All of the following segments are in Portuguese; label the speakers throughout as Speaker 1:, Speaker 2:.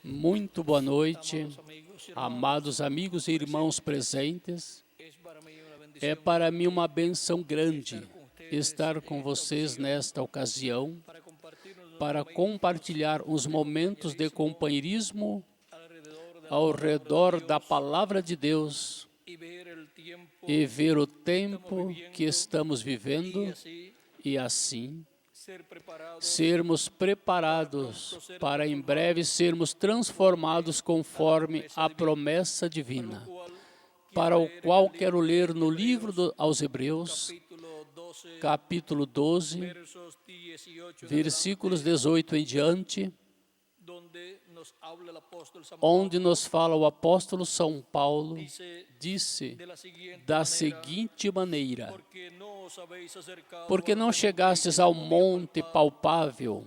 Speaker 1: Muito boa noite, amados amigos e irmãos presentes. É para mim uma bênção grande estar com vocês nesta ocasião para compartilhar os momentos de companheirismo ao redor da Palavra de Deus e ver o tempo que estamos vivendo e assim sermos preparados para em breve sermos transformados conforme a promessa divina, para o qual quero ler no livro aos Hebreus, capítulo 12, versículos 18 em diante, onde nos fala o apóstolo São Paulo, disse da seguinte maneira: porque não chegastes ao monte palpável,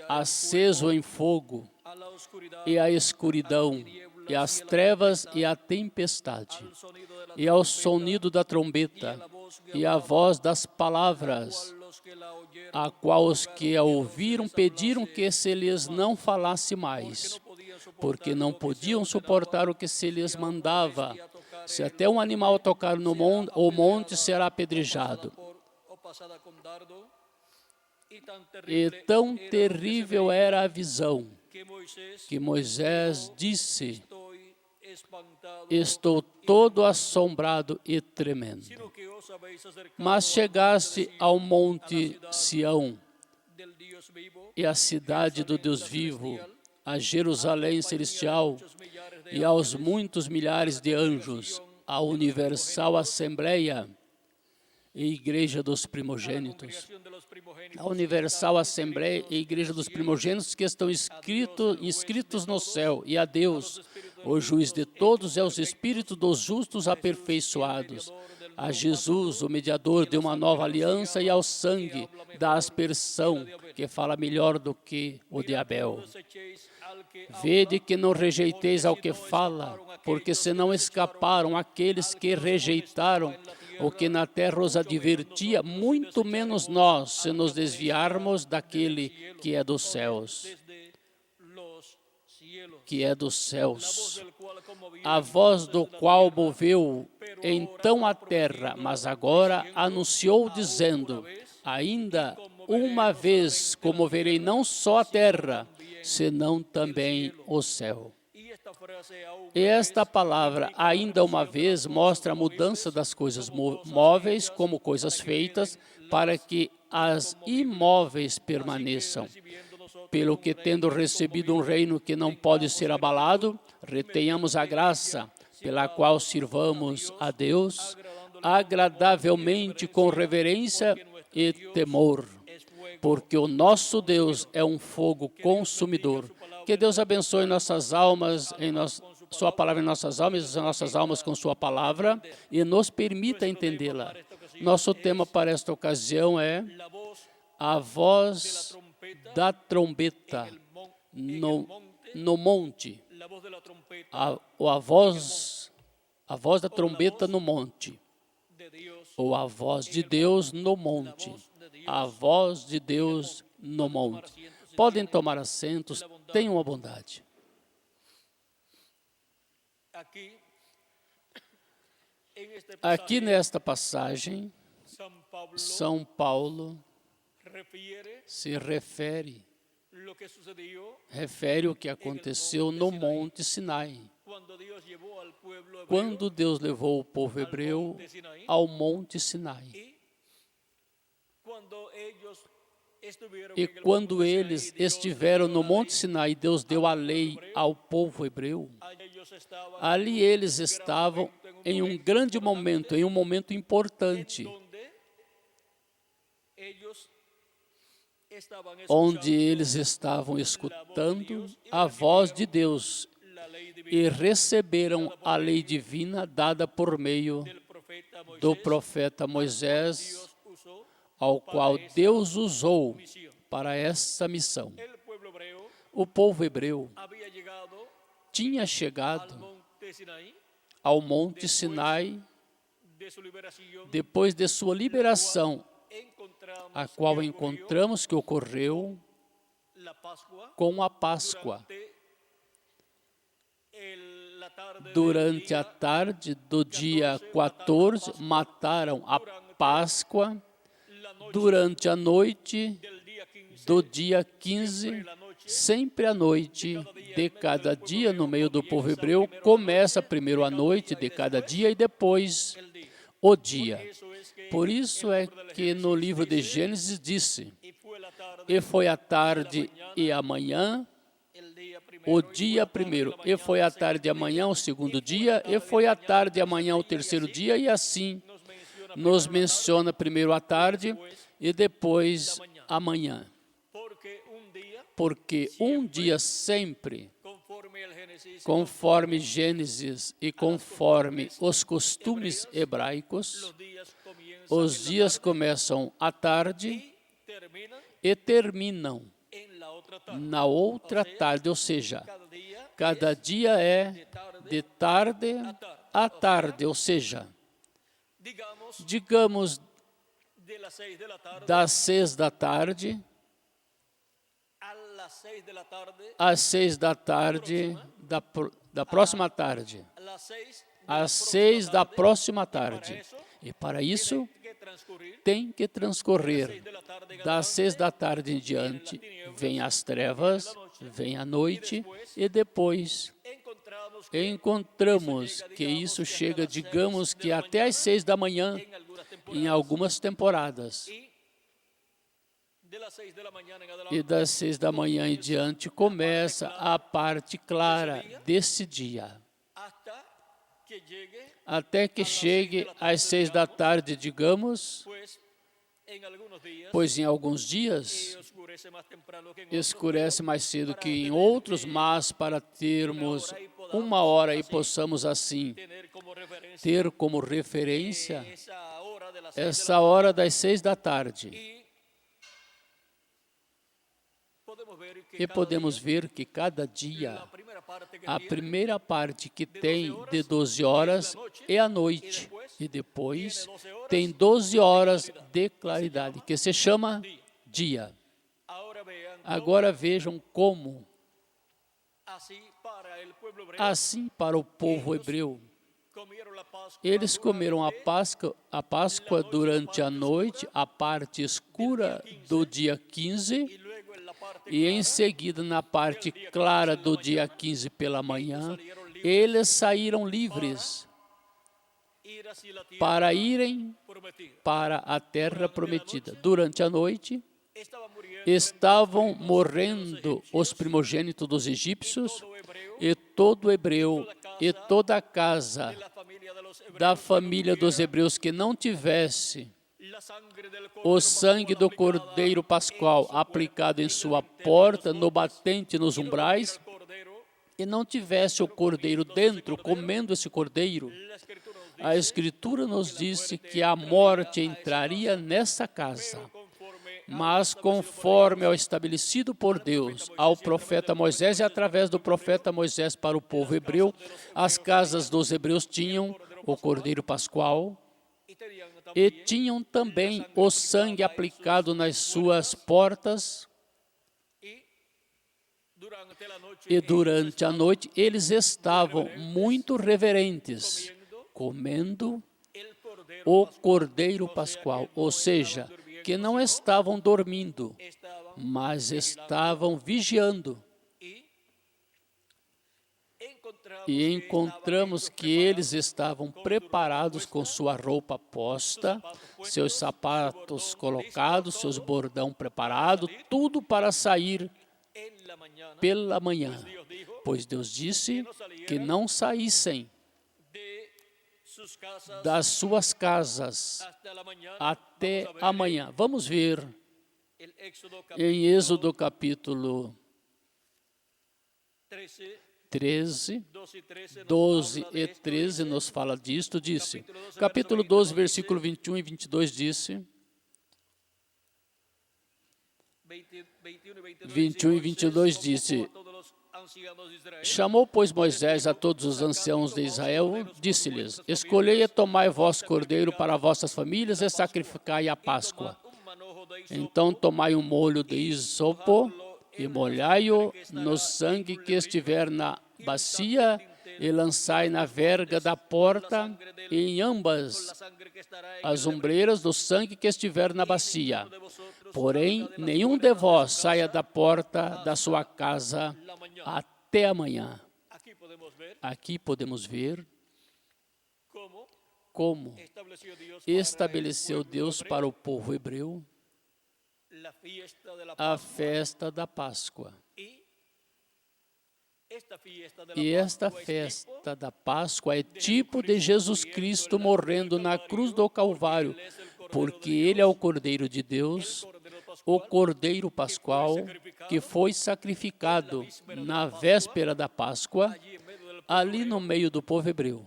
Speaker 1: aceso em fogo, e à escuridão, e às trevas e à tempestade, e ao sonido da trombeta, e à voz das palavras, a qual os que a ouviram pediram que se lhes não falasse mais, porque não podiam suportar o que se lhes mandava. Se até um animal tocar no monte, o monte será apedrejado. E tão terrível era a visão que Moisés disse: estou todo assombrado e tremendo. Mas chegaste ao monte Sião e à cidade do Deus vivo, a Jerusalém celestial e aos muitos milhares de anjos, à universal assembleia e igreja dos primogênitos. A universal assembleia e igreja dos primogênitos que estão inscritos no céu, e a Deus, o juiz de todos, e aos espíritos dos justos aperfeiçoados, a Jesus, o mediador de uma nova aliança, e ao sangue da aspersão, que fala melhor do que o de Abel. Vede que não rejeiteis ao que fala, porque senão escaparam aqueles que rejeitaram o que na terra os advertia, muito menos nós, se nos desviarmos daquele que é dos céus. Que é dos céus, a voz do qual moveu então a terra, mas agora anunciou dizendo: ainda uma vez comoverei não só a terra, senão também o céu. E esta palavra, ainda uma vez, mostra a mudança das coisas móveis como coisas feitas, para que as imóveis permaneçam. Pelo que, tendo recebido um reino que não pode ser abalado, retenhamos a graça pela qual sirvamos a Deus agradavelmente com reverência e temor, porque o nosso Deus é um fogo consumidor. Que Deus abençoe nossas almas, sua palavra em nossas almas, e nossas almas com sua palavra, e nos permita entendê-la. Nosso tema para esta ocasião é a voz da trombeta no monte. A voz da trombeta no monte. Ou a voz de Deus no monte. A voz de Deus no monte. Podem tomar assentos, tenham a bondade. Aqui nesta passagem, São Paulo se refere o que aconteceu no Monte Sinai. Quando Deus levou o povo hebreu ao Monte Sinai. E quando eles estiveram no Monte Sinai, Deus deu a lei ao povo hebreu. Ali eles estavam em um grande momento, em um momento importante, onde eles estavam escutando a voz de Deus e receberam a lei divina dada por meio do profeta Moisés, ao qual Deus usou para essa missão. O povo hebreu tinha chegado ao Monte Sinai depois de sua liberação, a qual encontramos que ocorreu com a Páscoa, Durante a tarde do dia 14, mataram a Páscoa. Durante a noite do dia 15, sempre à noite de cada dia, no meio do povo hebreu, começa primeiro a noite de cada dia e depois o dia. Por isso é que no livro de Gênesis disse, e foi a tarde e a manhã, o dia primeiro, e foi a tarde e amanhã o segundo dia, e foi a tarde e amanhã o terceiro dia, e assim nos menciona primeiro a tarde e depois amanhã. Porque um dia sempre, conforme Gênesis e conforme os costumes hebraicos, os dias começam à tarde e terminam na outra tarde, ou seja, cada dia é de tarde à tarde, ou seja, digamos, das 6 da tarde às 6 da tarde da próxima tarde, às 6 da próxima tarde. E para isso, tem que transcorrer das 6 da tarde em diante, vem as trevas, vem a noite, e depois encontramos que isso chega, digamos que até às 6 da manhã, em algumas temporadas. E das 6 da manhã em diante começa a parte clara desse dia. Até que chegue às 6 da tarde, digamos, pois em alguns dias escurece mais cedo que em outros, mas para termos uma hora e possamos assim ter como referência essa hora das 6 da tarde. E podemos ver que cada dia, a primeira parte que tem de 12 horas é a noite, e depois tem 12 horas de claridade, que se chama dia. Agora vejam como, assim para o povo hebreu, eles comeram a Páscoa durante a noite, a parte escura do dia 15, e em seguida, na parte clara do dia 15 pela manhã, eles saíram livres para irem para a terra prometida. Durante a noite, estavam morrendo os primogênitos dos egípcios, e todo hebreu e toda a casa da família dos hebreus que não tivesse o sangue do Cordeiro Pascual aplicado em sua porta, no batente, nos umbrais, e não tivesse o Cordeiro dentro, comendo esse Cordeiro, a Escritura nos disse que a morte entraria nessa casa. Mas conforme ao estabelecido por Deus, ao profeta Moisés e através do profeta Moisés para o povo hebreu, as casas dos hebreus tinham o Cordeiro Pascual, e tinham também o sangue aplicado nas suas portas, e durante a noite eles estavam muito reverentes, comendo o Cordeiro Pascual, ou seja, que não estavam dormindo, mas estavam vigiando. E encontramos que eles estavam preparados com sua roupa posta, seus sapatos colocados, seus bordão preparado, tudo para sair pela manhã. Pois Deus disse que não saíssem das suas casas até amanhã. Vamos ver em Êxodo capítulo 13, 12 e 13 nos fala disto, disse. Capítulo 12, versículo 21 e 22 disse. 21 e 22 disse. Chamou, pois, Moisés a todos os anciãos de Israel, disse-lhes, escolhei e tomai vós cordeiro para vossas famílias e sacrificai a Páscoa. Então tomai um molho de hisopo e molhai-o no sangue que estiver na bacia e lançai na verga da porta e em ambas as ombreiras do sangue que estiver na bacia. Porém, nenhum de vós saia da porta da sua casa até amanhã. Aqui podemos ver como estabeleceu Deus para o povo hebreu a festa da Páscoa. E esta festa da Páscoa é tipo de Jesus Cristo morrendo na cruz do Calvário, porque Ele é o Cordeiro de Deus, o Cordeiro Pascual, que foi sacrificado na véspera da Páscoa, ali no meio do povo hebreu.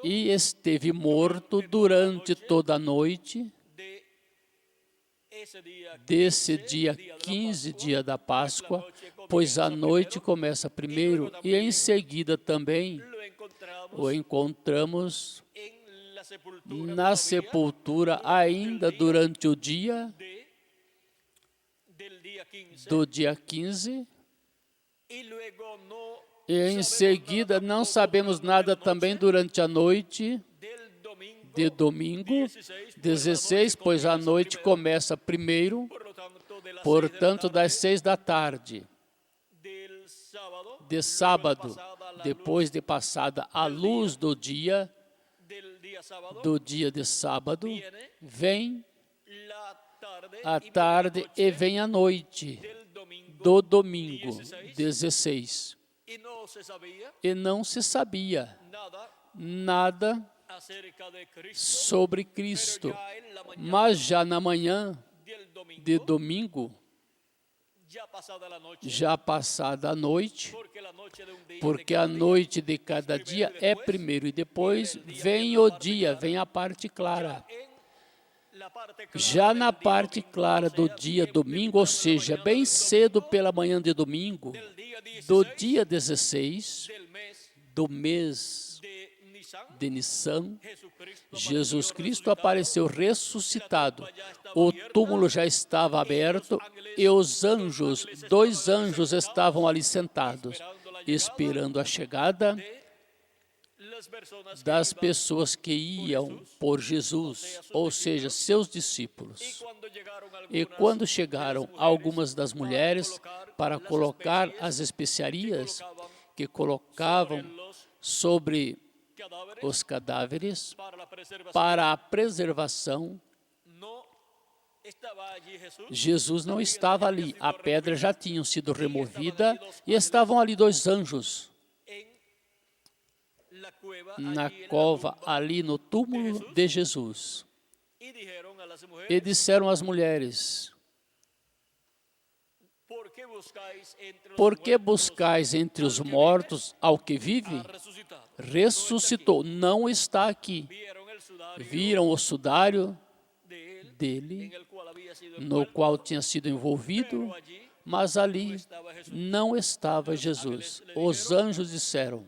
Speaker 1: E esteve morto durante toda a noite, desse dia 15, dia da Páscoa, pois a noite começa primeiro e em seguida também o encontramos na sepultura ainda durante o dia do dia 15 e em seguida não sabemos nada também durante a noite de domingo 16, pois a noite começa primeiro, portanto, das 6 da tarde de sábado, depois de passada a luz do dia de sábado, vem a tarde e vem a noite do domingo 16. E não se sabia nada sobre Cristo, mas já na manhã de domingo, já passada a noite, porque a noite de cada dia é primeiro e depois vem o dia, vem a parte clara. Já na parte clara do dia domingo, ou seja, bem cedo pela manhã de domingo, do dia 16 do mês de Nissan, Jesus Cristo apareceu ressuscitado. O túmulo já estava aberto e os anjos, 2 anjos estavam ali sentados, esperando a chegada das pessoas que iam por Jesus, ou seja, seus discípulos. E quando chegaram algumas das mulheres para colocar as especiarias que colocavam sobre os cadáveres para a preservação, Jesus não estava ali, a pedra já tinha sido removida e estavam ali 2 anjos na cova, ali no túmulo de Jesus. E disseram às mulheres: por que buscais entre os mortos ao que vive? Ressuscitou, não está aqui. Viram o sudário dele, no qual tinha sido envolvido, mas ali não estava Jesus. Os anjos disseram: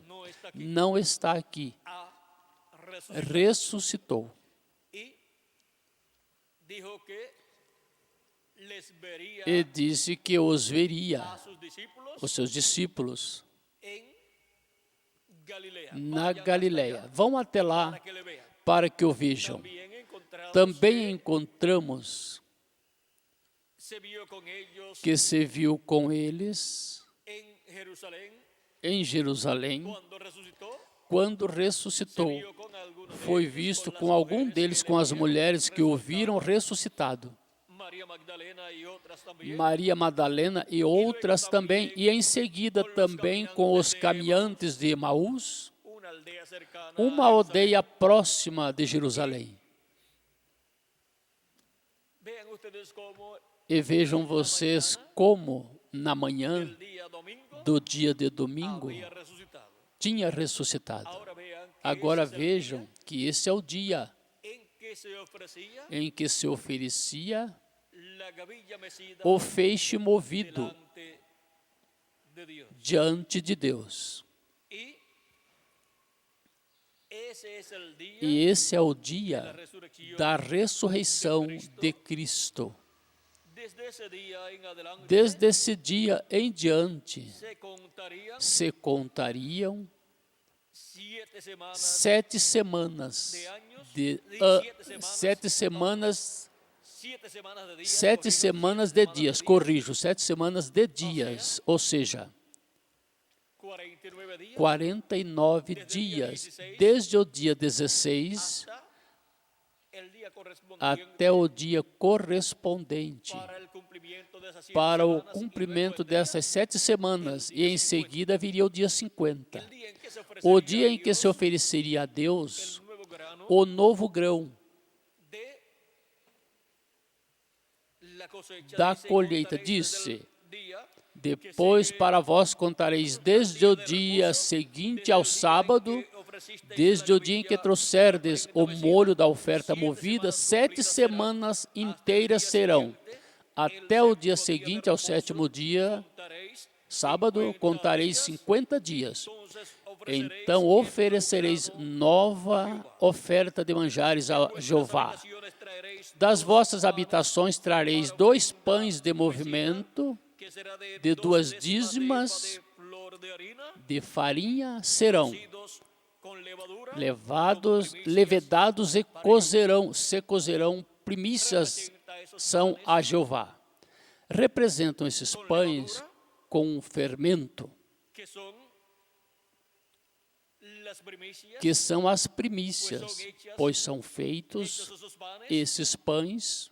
Speaker 1: não está aqui. Ressuscitou. E disse que os veria, os seus discípulos, na Galileia. Vão até lá para que o vejam. Também encontramos que se viu com eles em Jerusalém, quando ressuscitou. Foi visto com algum deles, com as mulheres que o viram ressuscitado. Maria Madalena e outras também, e em seguida também com os caminhantes de Emaús, uma aldeia próxima de Jerusalém. E vejam vocês como na manhã do dia de domingo tinha ressuscitado. Agora vejam que esse é o dia em que se oferecia o feixe movido diante de Deus. E esse é o dia da ressurreição de Cristo. Desde esse dia em diante, se contariam 7 semanas de 7 semanas de dias, corrijo, 7 semanas de dias, ou seja, 49 dias, desde o dia 16 até o dia correspondente para o cumprimento dessas 7 semanas, e em seguida viria o dia 50, o dia em que se ofereceria a Deus o novo grão da colheita. Disse: depois para vós contareis desde o dia seguinte ao sábado, desde o dia em que trouxerdes o molho da oferta movida, 7 semanas inteiras serão. Até o dia seguinte ao 7º dia, sábado, contareis 50 dias. Então oferecereis nova oferta de manjares a Jeová. Das vossas habitações trareis 2 pães de movimento, de 2 dízimas de farinha serão levedados e se cozerão, primícias são a Jeová. Representam esses pães com fermento, que são as primícias, pois são feitos esses pães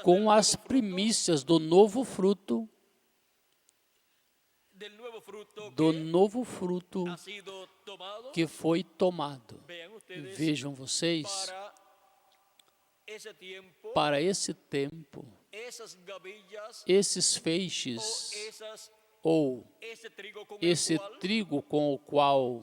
Speaker 1: com as primícias do novo fruto, que foi tomado. Vejam vocês, para esse tempo, esses feixes, ou esse trigo com o qual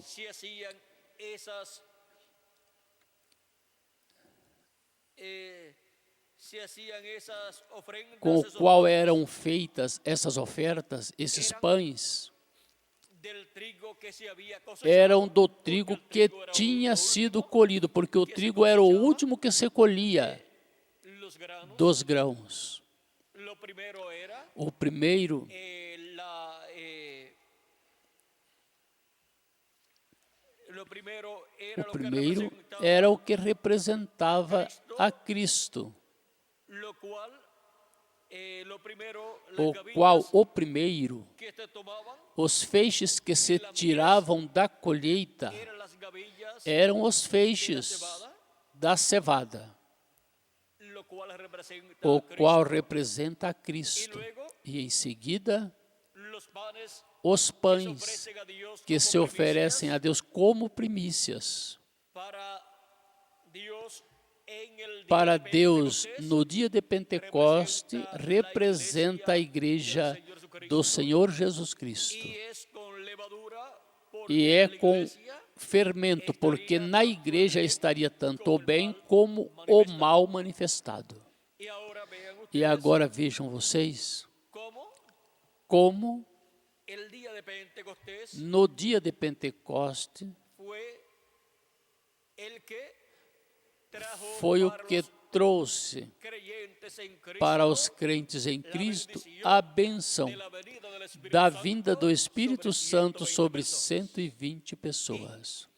Speaker 1: eram feitas essas ofertas, esses pães, eram do trigo que tinha sido colhido, porque o trigo era o último que se colhia dos grãos. O primeiro era o que representava a Cristo, os feixes que se tiravam da colheita eram os feixes da cevada, o qual representa a Cristo. E em seguida, os pães que se oferecem a Deus como primícias. Para Deus, no dia de Pentecoste, representa a igreja do Senhor Jesus Cristo. E é com fermento, porque na igreja estaria tanto o bem como o mal manifestado. E agora vejam vocês como no dia de Pentecoste foi o que trouxe para os crentes em Cristo a bênção da vinda do Espírito Santo sobre 120 pessoas.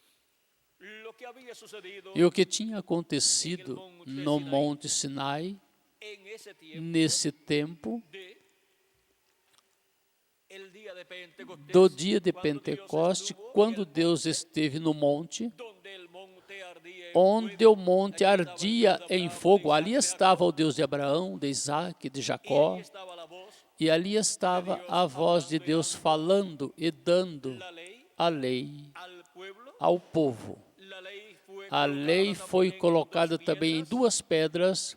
Speaker 1: E o que tinha acontecido no Monte Sinai, nesse tempo, do dia de Pentecoste, quando Deus esteve no monte, onde o monte ardia em fogo, ali estava o Deus de Abraão, de Isaac, de Jacó, e ali estava a voz de Deus falando e dando a lei ao povo. A lei foi colocada também em 2 pedras,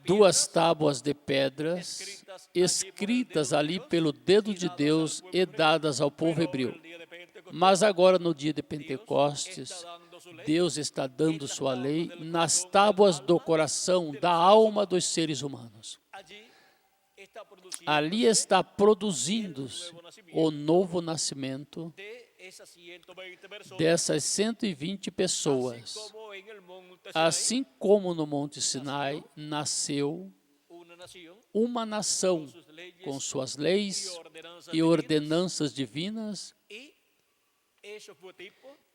Speaker 1: 2 tábuas de pedras, escritas ali pelo dedo de Deus e dadas ao povo hebreu. Mas agora, no dia de Pentecostes, Deus está dando sua lei nas tábuas do coração, da alma dos seres humanos. Ali está produzindo o novo nascimento dessas 120 pessoas, assim como no Monte Sinai, nasceu uma nação com suas leis e ordenanças divinas,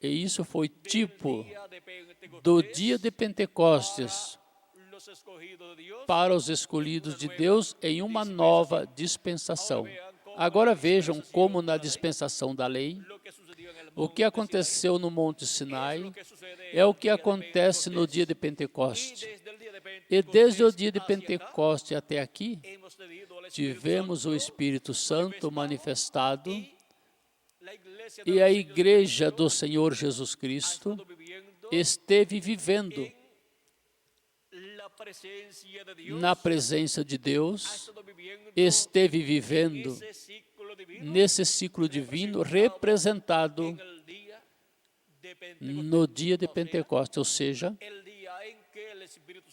Speaker 1: e isso foi tipo do dia de Pentecostes para os escolhidos de Deus em uma nova dispensação. Agora vejam como na dispensação da lei, o que aconteceu no Monte Sinai é o que acontece no dia de Pentecoste. E desde o dia de Pentecoste até aqui, tivemos o Espírito Santo manifestado e a Igreja do Senhor Jesus Cristo esteve vivendo na presença de Deus, esteve vivendo nesse ciclo divino representado no dia de Pentecostes, ou seja,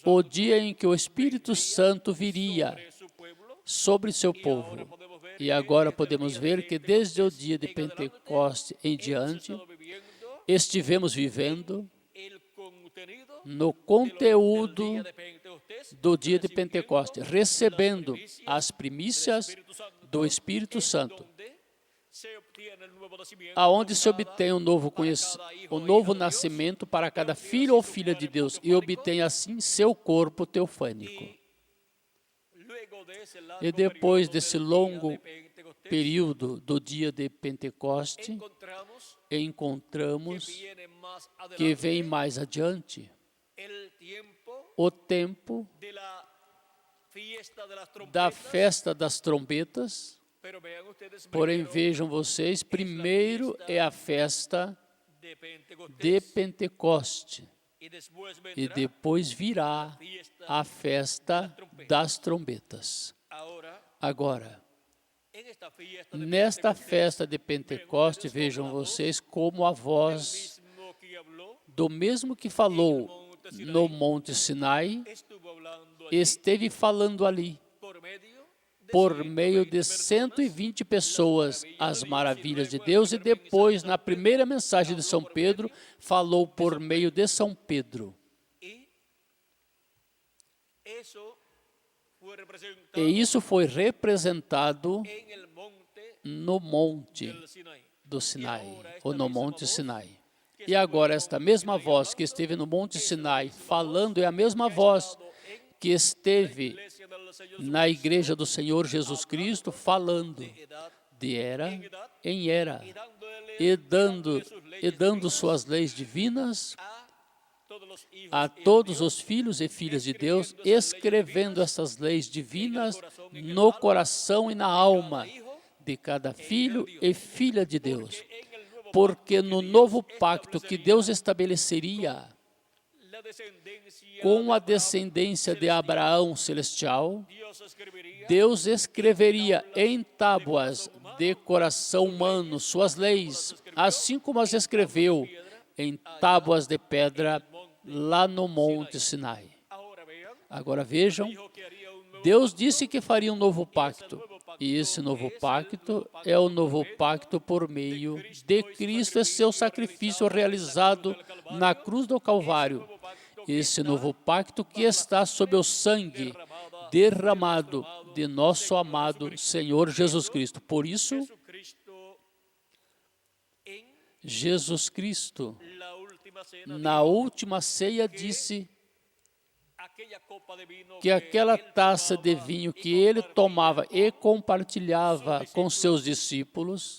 Speaker 1: o dia em que o Espírito Santo viria sobre seu povo. E agora podemos ver que desde o dia de Pentecostes em diante, estivemos vivendo no conteúdo do dia de Pentecostes, recebendo as primícias do Espírito Santo, aonde se obtém o novo nascimento para cada filho ou filha de Deus, e obtém assim seu corpo teofânico. E depois desse longo período do dia de Pentecoste, encontramos que vem mais adiante o tempo da festa das trombetas. Porém, vejam vocês, primeiro é a festa de Pentecoste e depois virá a festa das trombetas. Agora, nesta festa de Pentecoste, vejam vocês como a voz do mesmo que falou no Monte Sinai esteve falando ali, por meio de 120 pessoas, as maravilhas de Deus, e depois, na primeira mensagem de São Pedro, falou por meio de São Pedro. E isso foi representado no Monte do Sinai, ou no Monte Sinai. E agora, esta mesma voz que esteve no Monte Sinai falando é a mesma voz que esteve na Igreja do Senhor Jesus Cristo falando de era em era e dando suas leis divinas a todos os filhos e filhas de Deus, escrevendo essas leis divinas no coração e na alma de cada filho e filha de Deus. Porque no novo pacto que Deus estabeleceria com a descendência de Abraão celestial, Deus escreveria em tábuas de coração humano suas leis, assim como as escreveu em tábuas de pedra lá no Monte Sinai. Agora vejam, Deus disse que faria um novo pacto, e esse novo pacto é o novo pacto por meio de Cristo e seu sacrifício realizado na cruz do Calvário. Esse novo pacto que está sob o sangue derramado de nosso amado Senhor Jesus Cristo. Por isso, Jesus Cristo, na última ceia, disse que aquela taça de vinho que ele tomava e compartilhava com seus discípulos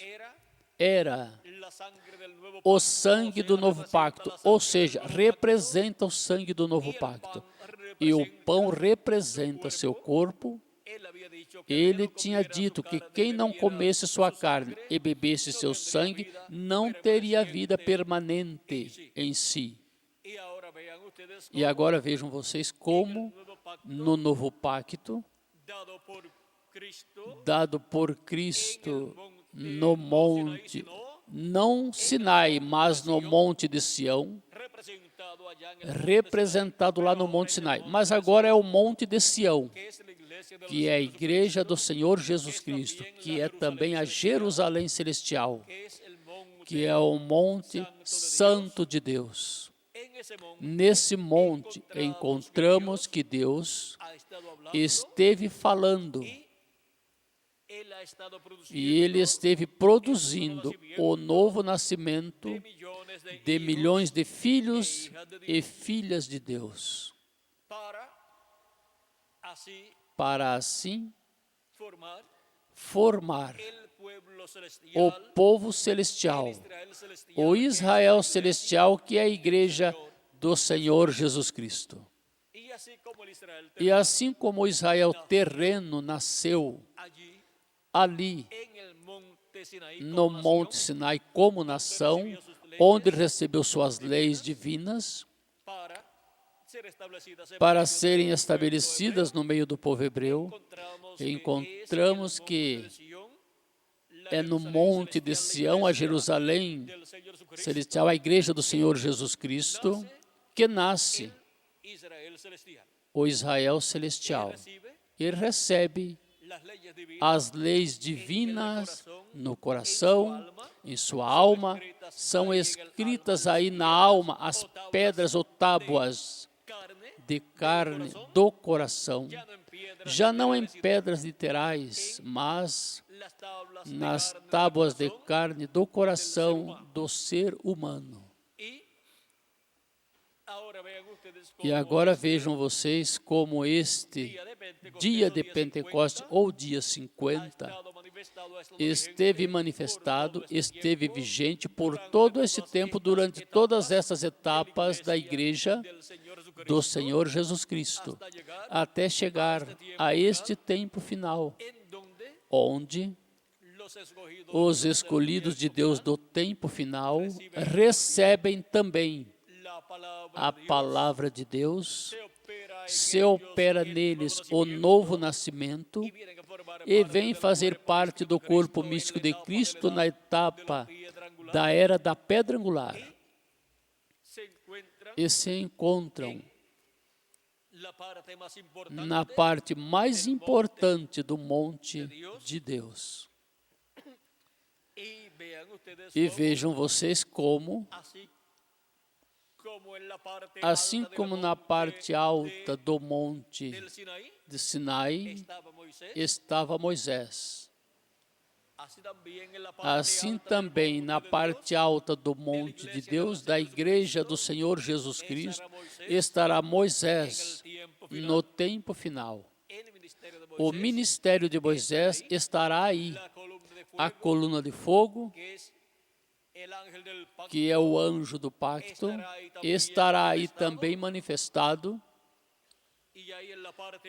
Speaker 1: era o sangue do novo pacto, ou seja, representa o sangue do novo pacto. E o pão representa seu corpo. Ele tinha dito que quem não comesse sua carne e bebesse seu sangue não teria vida permanente em si. E agora vejam vocês como no novo pacto, dado por Cristo no monte, não Sinai, mas no monte de Sião, representado lá no Monte Sinai. Mas agora é o Monte de Sião, que é a Igreja do Senhor Jesus Cristo, que é também a Jerusalém Celestial, que é o monte santo de Deus. Nesse monte encontramos que Deus esteve falando e Ele esteve produzindo o novo nascimento de milhões de filhos e filhas de Deus, para assim formar o povo celestial, o Israel celestial, que é a igreja do Senhor Jesus Cristo. E assim como o Israel terreno nasceu ali no Monte Sinai como nação, onde recebeu suas leis divinas para serem estabelecidas no meio do povo hebreu, encontramos que é no Monte de Sião, a Jerusalém celestial, a igreja do Senhor Jesus Cristo, que nasce o Israel celestial e recebe as leis divinas no coração, em sua alma. São escritas aí na alma as pedras ou tábuas de carne do coração, já não em pedras literais, mas nas tábuas de carne do coração do ser humano. E agora vejam vocês como este dia de Pentecostes, ou dia 50, esteve manifestado, esteve vigente por todo esse tempo, durante todas essas etapas da igreja do Senhor Jesus Cristo, até chegar a este tempo final, onde os escolhidos de Deus do tempo final recebem também a palavra de Deus, se opera neles o novo nascimento e vem fazer parte do corpo místico de Cristo na etapa da era da pedra angular. E se encontram na parte mais importante do monte de Deus. E vejam vocês como, assim como na parte alta do monte de Sinai estava Moisés, assim também na parte alta do monte de Deus, da igreja do Senhor Jesus Cristo, estará Moisés no tempo final. O ministério de Moisés estará aí, a coluna de fogo, que é o anjo do pacto, estará aí também manifestado.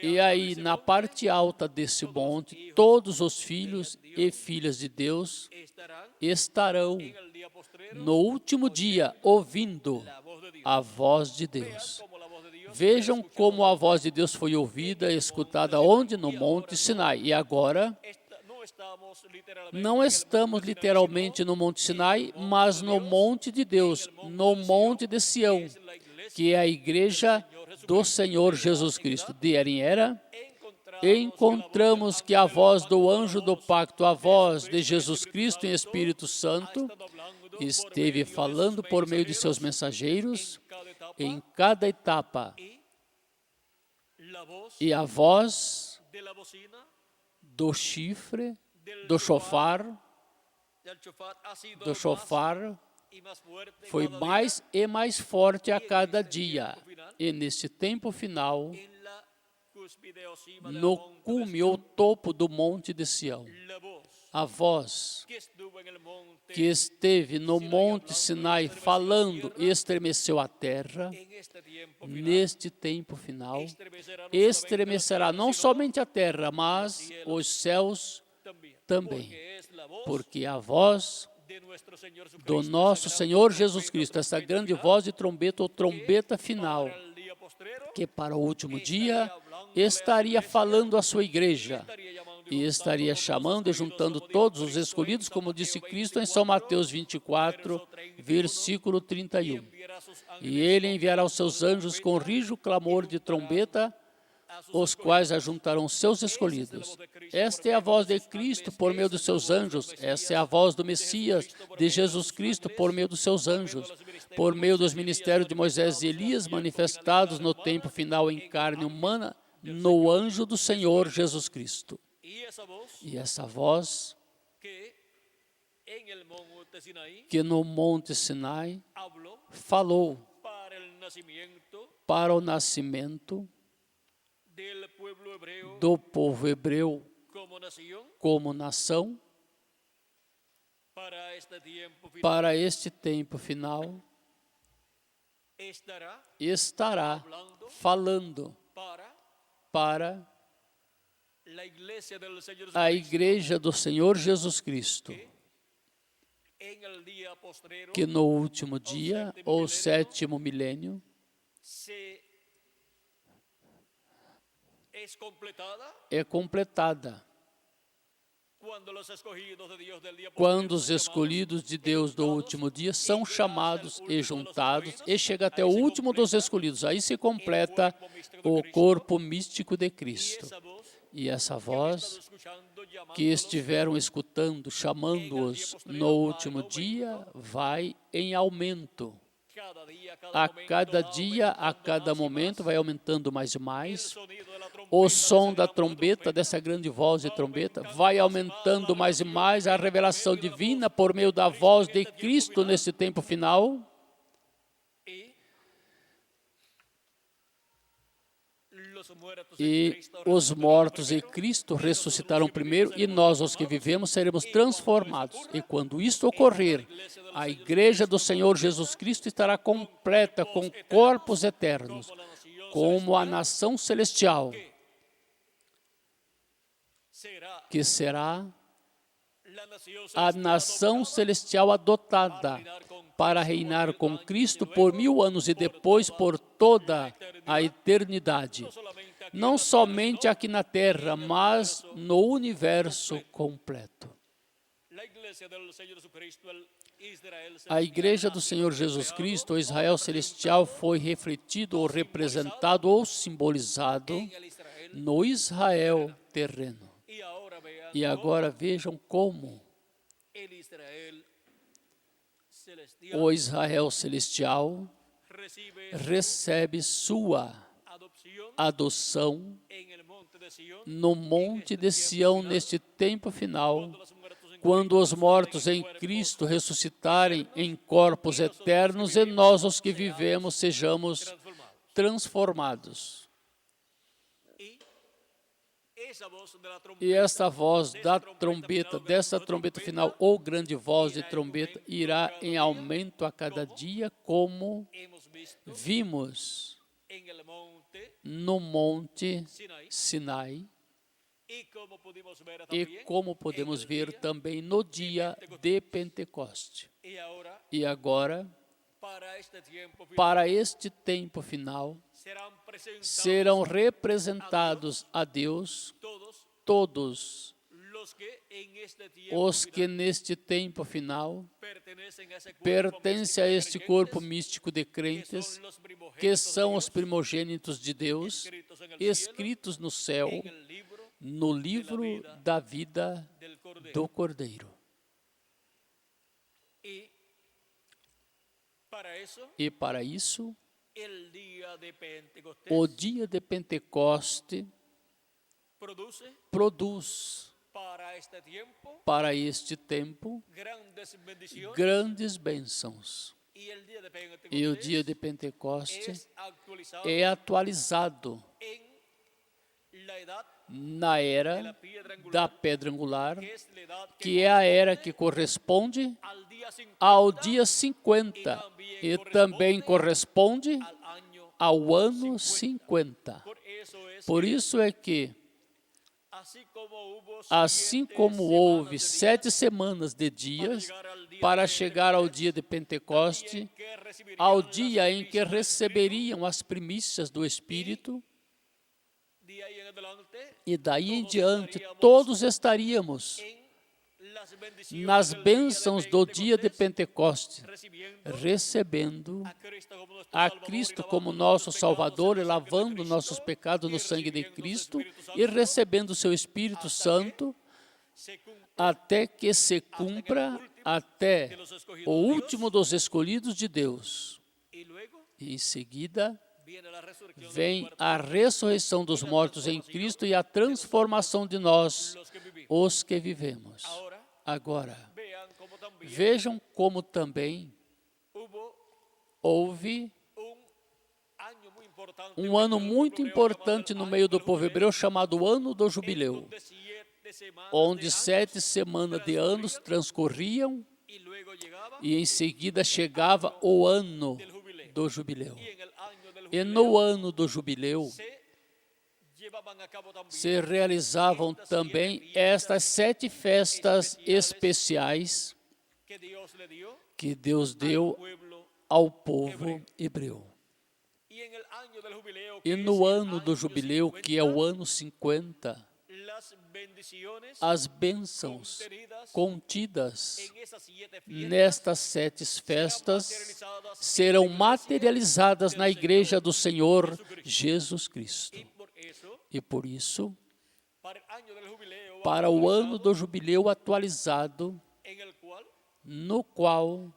Speaker 1: E aí, na parte alta desse monte, todos os filhos e filhas de Deus estarão no último dia ouvindo a voz de Deus. Vejam como a voz de Deus foi ouvida e escutada onde? No Monte Sinai. E agora, não estamos literalmente no Monte Sinai, mas no Monte de Deus, no Monte de Sião, que é a igreja do Senhor Jesus Cristo. De era em era, encontramos que a voz do anjo do pacto, a voz de Jesus Cristo em Espírito Santo, esteve falando por meio de seus mensageiros em cada etapa. E a voz do chifre, do chofar, foi mais e mais forte a cada dia. E nesse tempo final, no cume ou topo do monte de Sião, a voz que esteve no monte Sinai falando estremeceu a terra. Neste tempo final, estremecerá não somente a terra, mas os céus também, porque a voz do nosso Senhor Jesus Cristo, essa grande voz de trombeta ou trombeta final, que para o último dia estaria falando à sua igreja e estaria chamando e juntando todos os escolhidos, como disse Cristo em São Mateus 24, versículo 31. E ele enviará os seus anjos com rijo clamor de trombeta os quais ajuntarão seus escolhidos. Esta é a voz de Cristo por meio dos seus anjos. Essa é a voz do Messias, de Jesus Cristo, por meio dos seus anjos, por meio dos ministérios de Moisés e Elias, manifestados no tempo final em carne humana, no anjo do Senhor Jesus Cristo. E essa voz que no Monte Sinai falou para o nascimento do povo hebreu como nação, para este tempo final, estará falando para a Igreja do Senhor Jesus Cristo, que no último dia, ou sétimo milênio, é completada quando os escolhidos de Deus do último dia são chamados e juntados, e chega até o último dos escolhidos. Aí se completa o corpo místico de Cristo. E essa voz que estiveram escutando, chamando-os no último dia, vai em aumento. A cada dia, a cada momento, vai aumentando mais e mais. O som da trombeta, dessa grande voz de trombeta, vai aumentando mais e mais. A revelação divina por meio da voz de Cristo nesse tempo final. E os mortos em Cristo ressuscitarão primeiro, e nós, os que vivemos, seremos transformados. E quando isto ocorrer, a Igreja do Senhor Jesus Cristo estará completa com corpos eternos, como a nação celestial, que será a nação celestial adotada para reinar com Cristo por 1000 anos e depois por toda a eternidade. Não somente aqui na Terra, mas no universo completo. A Igreja do Senhor Jesus Cristo, o Israel celestial, foi refletido ou representado ou simbolizado no Israel terreno. E agora vejam como o Israel celestial recebe sua adoção no Monte de Sião neste tempo final, quando os mortos em Cristo ressuscitarem em corpos eternos e nós, os que vivemos, sejamos transformados. E essa voz da trombeta, dessa trombeta final, ou grande voz de trombeta, irá em aumento a cada dia, como vimos no Monte Sinai, e como podemos ver também no dia de Pentecoste. E agora, para este tempo final, serão representados a Deus todos os que neste tempo final pertencem a este corpo místico de crentes, que são os primogênitos de Deus, escritos no céu, no livro da vida do Cordeiro. E para isso, o dia de Pentecoste produz para este tempo grandes bênçãos. E o dia de Pentecoste é atualizado na era da pedra angular, que é a era que corresponde ao dia 50 e também corresponde ao ano 50. Por isso é que, assim como houve 7 semanas de dias para chegar ao dia de Pentecoste, ao dia em que receberiam as primícias do Espírito, e daí em diante todos estaríamos nas bênçãos do dia de Pentecoste, recebendo a Cristo como nosso Salvador e lavando nossos pecados no sangue de Cristo e recebendo o seu Espírito Santo até que se cumpra até o último dos escolhidos de Deus. E em seguida vem a ressurreição dos mortos em Cristo e a transformação de nós, os que vivemos. Agora, vejam como também houve um ano muito importante no meio do povo hebreu chamado Ano do Jubileu, onde 7 semanas de anos transcorriam e em seguida chegava o Ano do Jubileu. E no Ano do Jubileu se realizavam também estas 7 festas especiais que Deus deu ao povo hebreu. E no Ano do Jubileu, que é o ano 50, as bênçãos contidas nestas 7 festas serão materializadas na Igreja do Senhor Jesus Cristo. E por isso, para o Ano do Jubileu atualizado, no qual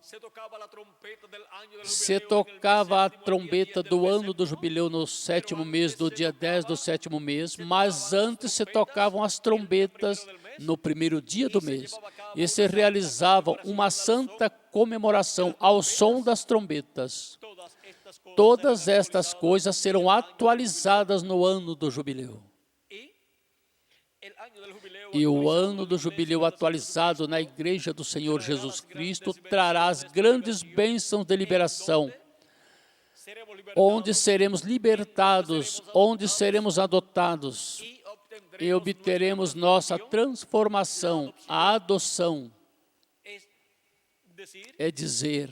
Speaker 1: se tocava a trombeta do Ano do Jubileu no 7º mês, do dia 10 do 7º mês, mas antes se tocavam as trombetas no 1º dia do mês, e se realizava uma santa comemoração ao som das trombetas. Todas estas coisas serão atualizadas no Ano do Jubileu. E o Ano do Jubileu atualizado na Igreja do Senhor Jesus Cristo trará as grandes bênçãos de liberação, onde seremos libertados, onde seremos adotados e obteremos nossa transformação. A adoção é dizer,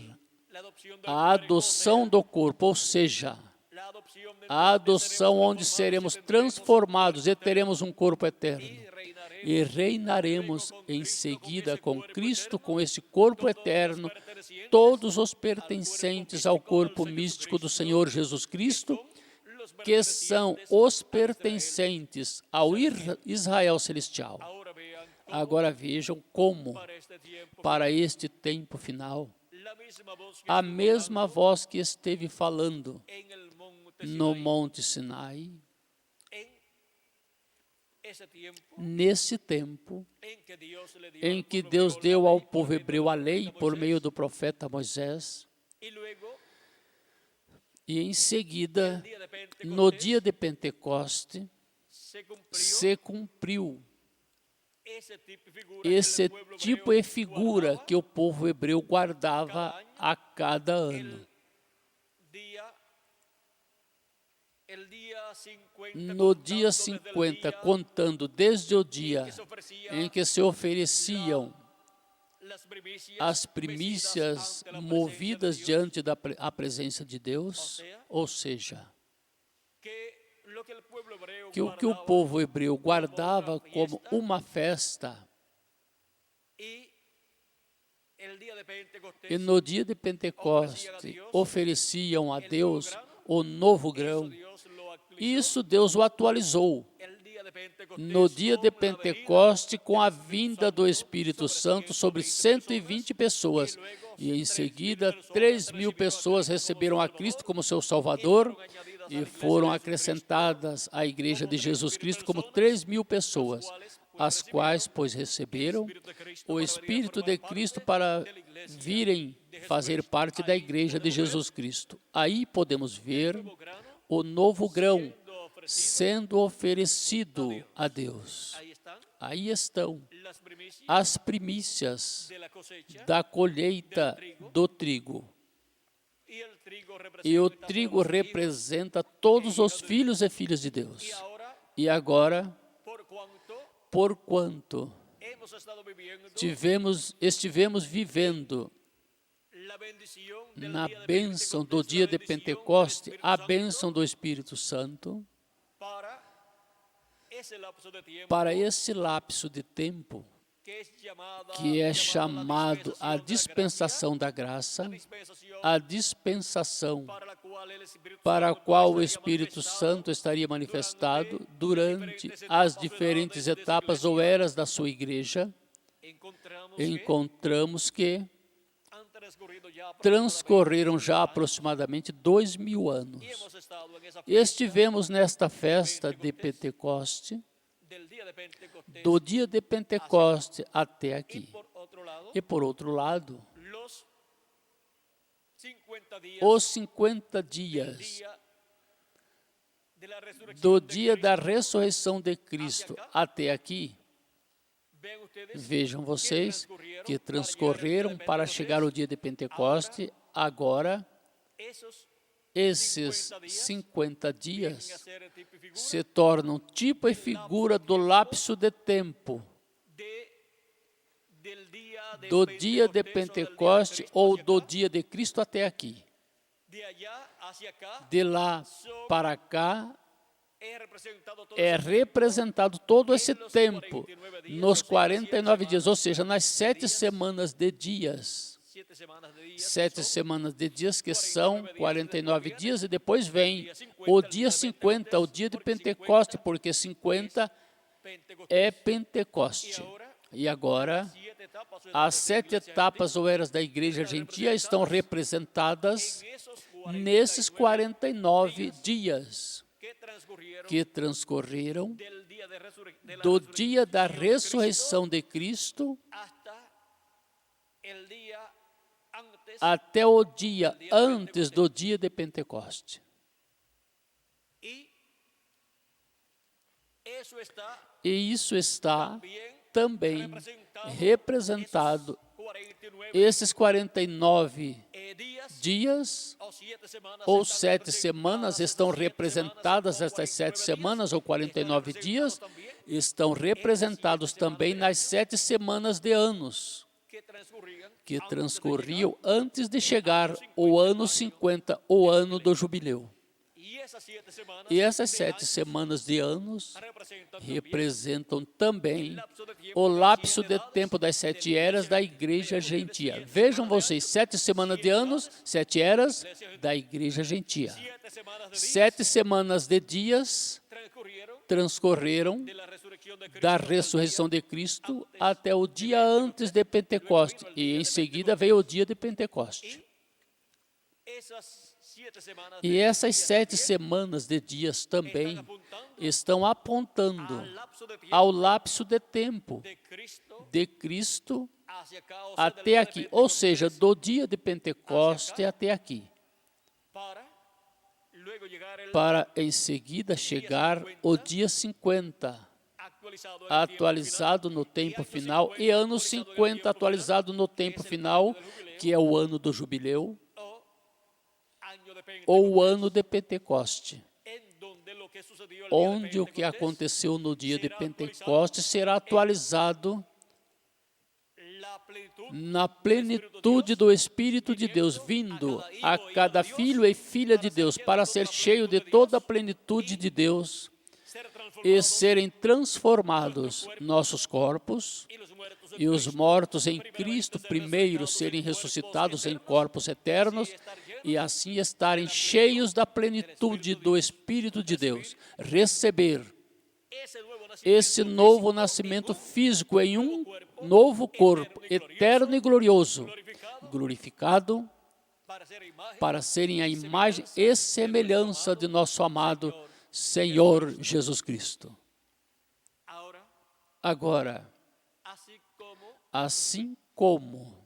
Speaker 1: a adoção do corpo, ou seja, a adoção onde seremos transformados e teremos um corpo eterno. E reinaremos em seguida com Cristo, com esse corpo eterno, todos os pertencentes ao corpo místico do Senhor Jesus Cristo, que são os pertencentes ao Israel celestial. Agora vejam como, para este tempo final, a mesma voz que esteve falando no Monte Sinai, nesse tempo em que Deus deu ao povo hebreu a lei por meio do profeta Moisés, e em seguida, no dia de Pentecoste, se cumpriu esse tipo e figura que o povo hebreu guardava a cada ano. No dia 50, contando desde o dia em que se ofereciam as primícias movidas diante da presença de Deus, ou seja, que o que o povo hebreu guardava como uma festa, e no dia de Pentecoste ofereciam a Deus o novo grão. Isso Deus o atualizou no dia de Pentecoste com a vinda do Espírito Santo sobre 120 pessoas. E em seguida, 3.000 pessoas receberam a Cristo como seu Salvador e foram acrescentadas à Igreja de Jesus Cristo como 3.000 pessoas, as quais, pois, receberam o Espírito de Cristo para virem fazer parte da Igreja de Jesus Cristo. Aí podemos ver o novo grão sendo oferecido a Deus. Aí estão as primícias da colheita do trigo. E o trigo representa todos os filhos e filhas de Deus. E agora, porquanto estivemos vivendo na bênção do dia de Pentecoste, a bênção do Espírito Santo, para esse lapso de tempo, que é chamado a dispensação da graça, a dispensação para a qual o Espírito Santo estaria manifestado durante as diferentes etapas ou eras da sua igreja, encontramos que transcorreram já aproximadamente 2000 anos. Estivemos nesta festa de Pentecoste, do dia de Pentecoste até aqui. E por outro lado, os 50 dias do dia da ressurreição de Cristo até aqui, vejam vocês que transcorreram para chegar ao dia de Pentecoste. Agora, esses 50 dias se tornam tipo e figura do lapso de tempo do dia de Pentecoste ou do dia de Cristo até aqui. De lá para cá, é representado todo esse tempo nos 49 dias, ou seja, nas 7 semanas de dias. 7 semanas de dias, que são 49 dias, e depois vem o dia 50, o dia de Pentecoste, porque 50 é Pentecoste. E agora, as 7 etapas ou eras da igreja gentia estão representadas nesses 49 dias que transcorreram do dia da ressurreição de Cristo até o dia antes do dia de Pentecoste. E isso está também representado. Esses 49 dias ou 7 semanas estão representadas, estas 7 semanas ou 49 dias estão representados também nas 7 semanas de anos que transcorriam antes de chegar o ano 50, o ano do jubileu. E essas 7 semanas de anos representam também o lapso de tempo das 7 eras da igreja gentia. Vejam vocês, 7 semanas de anos, 7 eras da igreja gentia. 7 semanas de dias transcorreram da ressurreição de Cristo até o dia antes de Pentecoste. E em seguida veio o dia de Pentecoste. E essas 7 semanas de dias também estão apontando ao lapso de tempo de Cristo até aqui, ou seja, do dia de Pentecoste até aqui, para em seguida chegar o dia 50, atualizado no tempo final, e ano 50 atualizado no tempo final, que é o ano do jubileu, ou o ano de Pentecoste, onde o que aconteceu no dia de Pentecoste será atualizado na plenitude do Espírito de Deus, vindo a cada filho e filha de Deus, para ser cheio de toda a plenitude de Deus e serem transformados nossos corpos, e os mortos em Cristo primeiro serem ressuscitados em corpos eternos, e assim estarem cheios da plenitude do Espírito de Deus, receber esse novo nascimento físico em um novo corpo, eterno e glorioso, glorificado, para serem a imagem e semelhança de nosso amado Senhor Jesus Cristo. Agora, assim como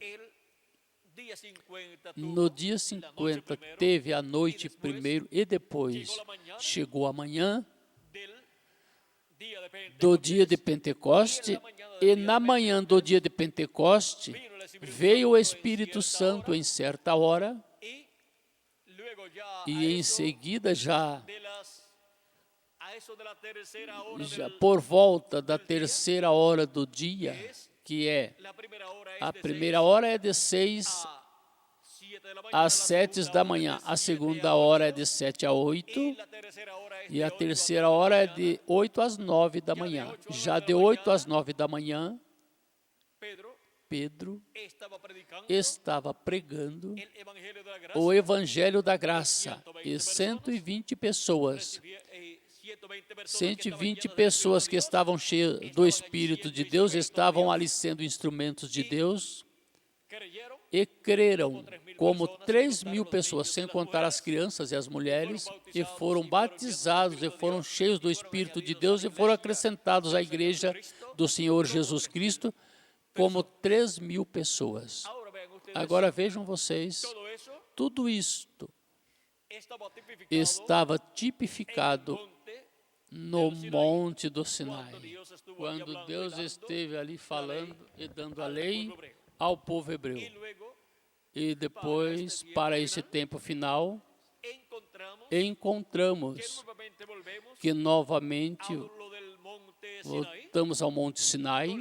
Speaker 1: no dia 50 teve a noite primeiro e depois chegou a manhã do dia de Pentecoste, e na manhã do dia de Pentecoste veio o Espírito Santo em certa hora, e em seguida já por volta da 3ª hora do dia, que é a primeira hora é de 6 às 7 da manhã, a segunda hora é de 7 a 8, e a 3ª hora é de 8 às 9 da manhã. Já de 8 às 9 da manhã,
Speaker 2: Pedro
Speaker 1: estava pregando o Evangelho da Graça e 120 pessoas, 120 pessoas que estavam cheias do Espírito de Deus, estavam ali sendo instrumentos de Deus e creram, como 3.000 pessoas, sem contar as crianças e as mulheres, e foram batizados e foram cheios do Espírito de Deus e foram acrescentados à igreja do Senhor Jesus Cristo, como 3.000 pessoas. Agora vejam vocês, tudo isto estava tipificado no Monte do Sinai, quando Deus esteve ali falando e dando a lei ao povo hebreu. E depois, para esse tempo final, encontramos que novamente voltamos ao Monte Sinai,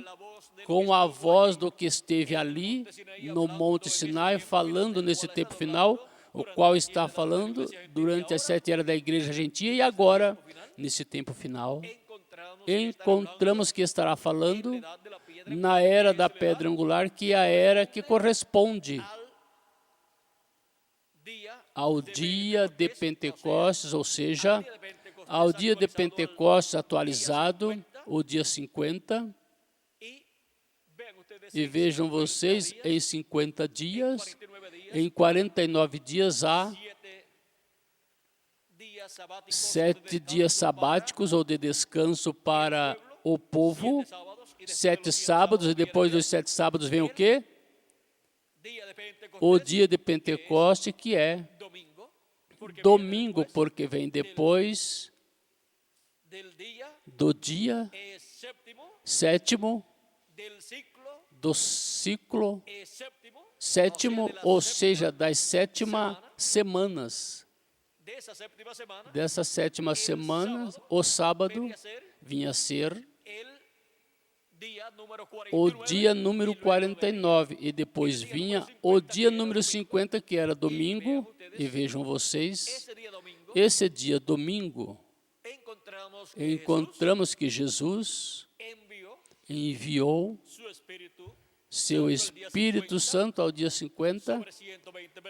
Speaker 1: com a voz do que esteve ali no Monte Sinai, falando nesse tempo final, o qual está falando durante as 7 eras da igreja gentia, e agora, nesse tempo final, encontramos que estará falando na era da pedra angular, que é a era que corresponde ao dia de Pentecostes, ou seja, ao dia de Pentecostes atualizado, o dia 50. E vejam vocês, em 50 dias, em 49 dias há 7 dias sabáticos ou de descanso para o povo, 7 sábados, e depois dos 7 sábados vem o quê? O dia de Pentecoste, que é domingo, porque vem depois do dia 7º do ciclo 7º, ou seja, das 7 semanas. Dessa 7ª semana, o sábado vinha a ser o dia número 49, e depois vinha o dia número 50, que era domingo, e vejam vocês, esse dia domingo, encontramos que Jesus enviou seu Espírito Santo ao dia 50,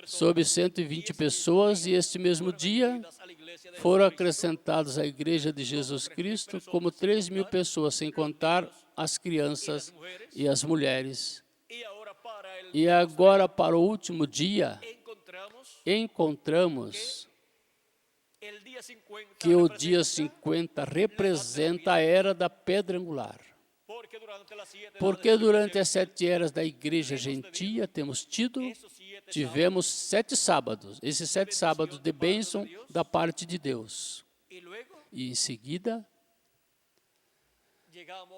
Speaker 1: sobre 120 pessoas, e este mesmo dia foram acrescentados à Igreja de Jesus Cristo como 3.000 pessoas, sem contar as crianças e as mulheres. E agora, para o último dia, encontramos que o dia 50 representa a era da pedra angular. Porque durante as 7 eras da igreja gentia tivemos 7 sábados, esses 7 sábados de bênção da parte de Deus. E em seguida,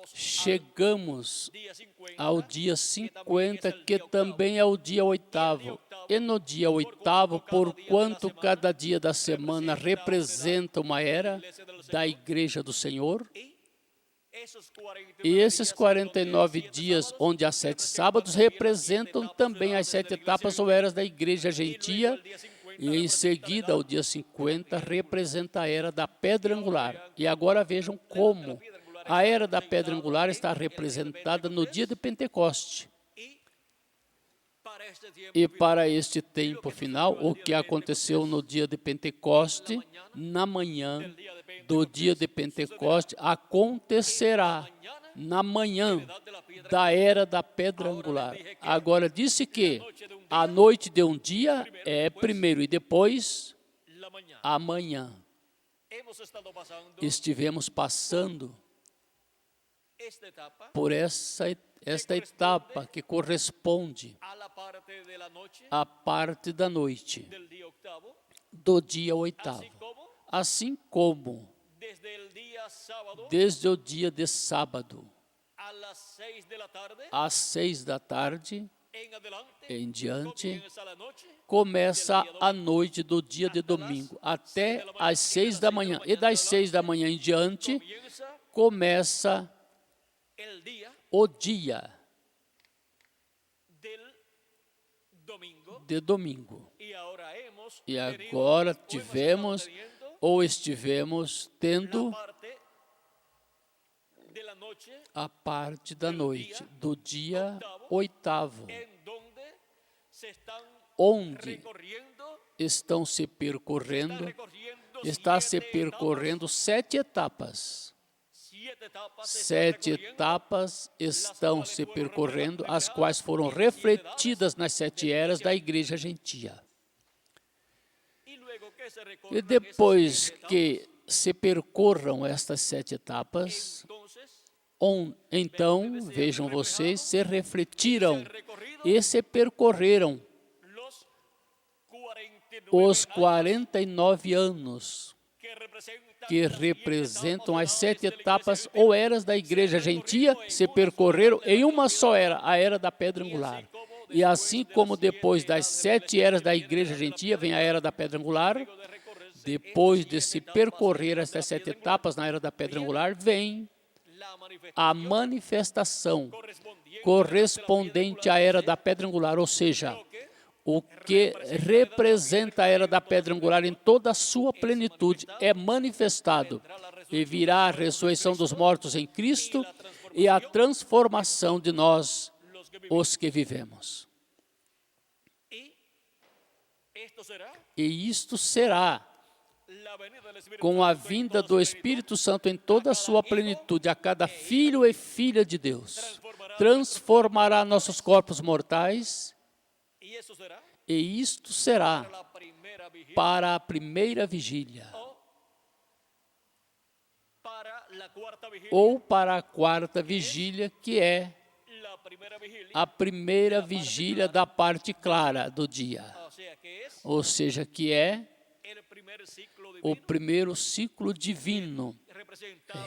Speaker 1: chegamos ao dia 50, que também é o dia 8º. E no dia 8º, porquanto cada dia da semana representa uma era da igreja do Senhor, e esses 49 dias, onde há 7 sábados, representam também as 7 etapas ou eras da igreja gentia, e em seguida, o dia 50, representa a era da pedra angular. E agora vejam como a era da pedra angular está representada no dia de Pentecoste. E para este tempo final, o que aconteceu no dia de Pentecoste, na manhã do dia de Pentecoste, acontecerá na manhã da era da pedra angular. Agora, disse que a noite de um dia é primeiro e depois amanhã. Estivemos passando por esta etapa que corresponde à parte da noite do dia 8º. Assim como, desde o dia de sábado, às 6 da tarde, em diante, começa a noite do dia de domingo, até às 6 da manhã. E das 6 da manhã em diante, começa o dia de domingo. E agora tivemos ou estivemos tendo a parte da noite do dia oitavo, onde estão se percorrendo, está se percorrendo 7 etapas. 7 etapas estão se percorrendo, as quais foram refletidas nas 7 eras da Igreja Gentia. E depois que se percorram estas 7 etapas, então, vejam vocês, se refletiram e se percorreram os 49 anos, que representam as 7 etapas ou eras da Igreja Gentia, se percorreram em uma só era, a era da Pedra Angular. E assim como depois das 7 eras da Igreja Gentia vem a era da Pedra Angular, depois de se percorrer estas 7 etapas na era da Pedra Angular, vem a manifestação correspondente à era da Pedra Angular, ou seja, o que representa a era da Pedra Angular em toda a sua plenitude é manifestado, e virá a ressurreição dos mortos em Cristo e a transformação de nós, os que vivemos. E isto será com a vinda do Espírito Santo em toda a sua plenitude, a cada filho e filha de Deus. Transformará nossos corpos mortais, e isto será para a primeira vigília, ou para a quarta vigília, que é a primeira vigília da parte clara do dia, ou seja, que é o primeiro ciclo divino,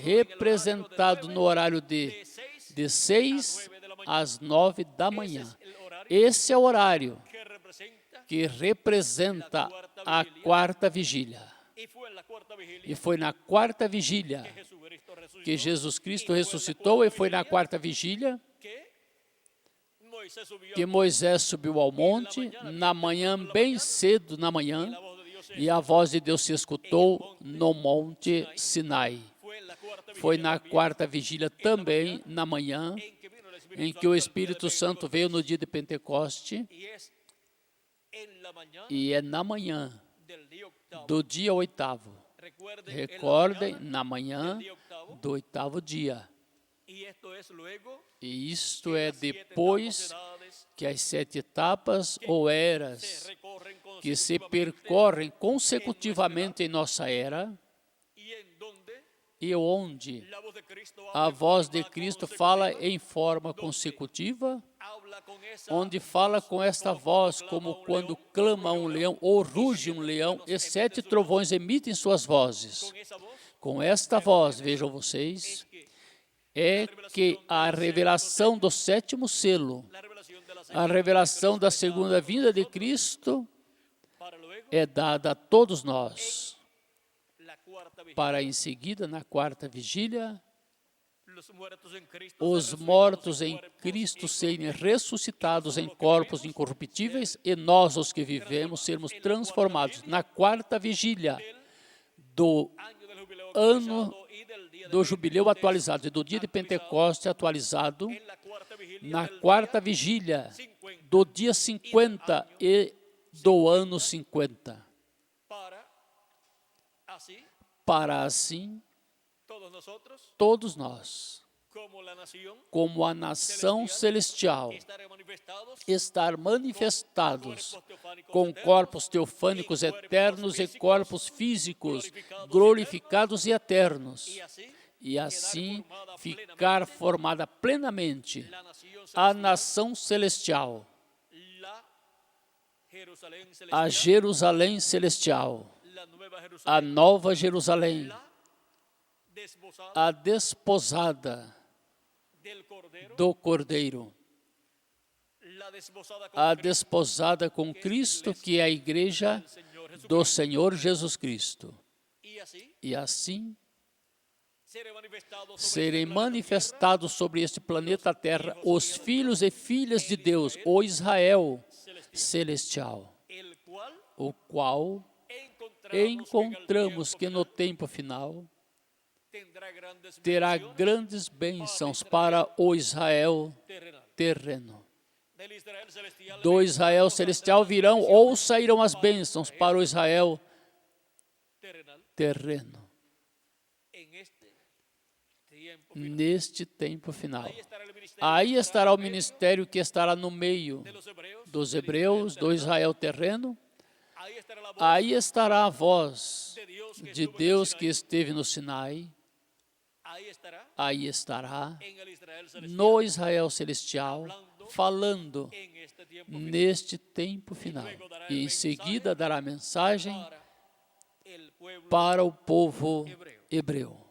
Speaker 1: representado no horário de 6 às 9 da manhã. Esse é o horário que representa a quarta vigília. E foi na quarta vigília que Jesus Cristo ressuscitou, e foi na quarta vigília que Moisés subiu ao monte, na manhã, bem cedo na manhã, e a voz de Deus se escutou no monte Sinai. Foi na quarta vigília também, na manhã, em que o Espírito Santo veio no dia de Pentecoste, e é na manhã do dia 8º. Recordem, na manhã do 8º dia. E isto é depois que as 7 etapas ou eras que se percorrem consecutivamente em nossa era, e onde a voz de Cristo fala em forma consecutiva, onde fala com esta voz como quando clama um leão ou ruge um leão, e 7 trovões emitem suas vozes. Com esta voz, vejam vocês, é que a revelação do 7º selo, a revelação da segunda vinda de Cristo, é dada a todos nós, para em seguida, na quarta vigília, os mortos em Cristo serem ressuscitados em corpos incorruptíveis, e nós, os que vivemos, sermos transformados na quarta vigília do ano do jubileu atualizado e do dia de Pentecoste atualizado, na quarta vigília do dia 50 e do ano 50. Para assim, todos nós, como a nação celestial, estar manifestados com corpos teofânicos eternos e corpos físicos glorificados e eternos, e assim ficar formada plenamente a nação celestial, a Jerusalém celestial, a nova Jerusalém, a desposada do Cordeiro, a desposada com Cristo, que é a igreja do Senhor Jesus Cristo. E assim serem manifestados sobre este planeta Terra os filhos e filhas de Deus, o Israel celestial, o qual encontramos que no tempo final terá grandes bênçãos para o Israel terreno. Do Israel celestial virão ou sairão as bênçãos para o Israel terreno. Neste tempo final. Aí estará o ministério que estará no meio dos hebreus, do Israel terreno. Aí estará a voz de Deus que esteve no Sinai. Aí estará no Israel celestial, falando neste tempo final. E em seguida dará a mensagem para o povo hebreu.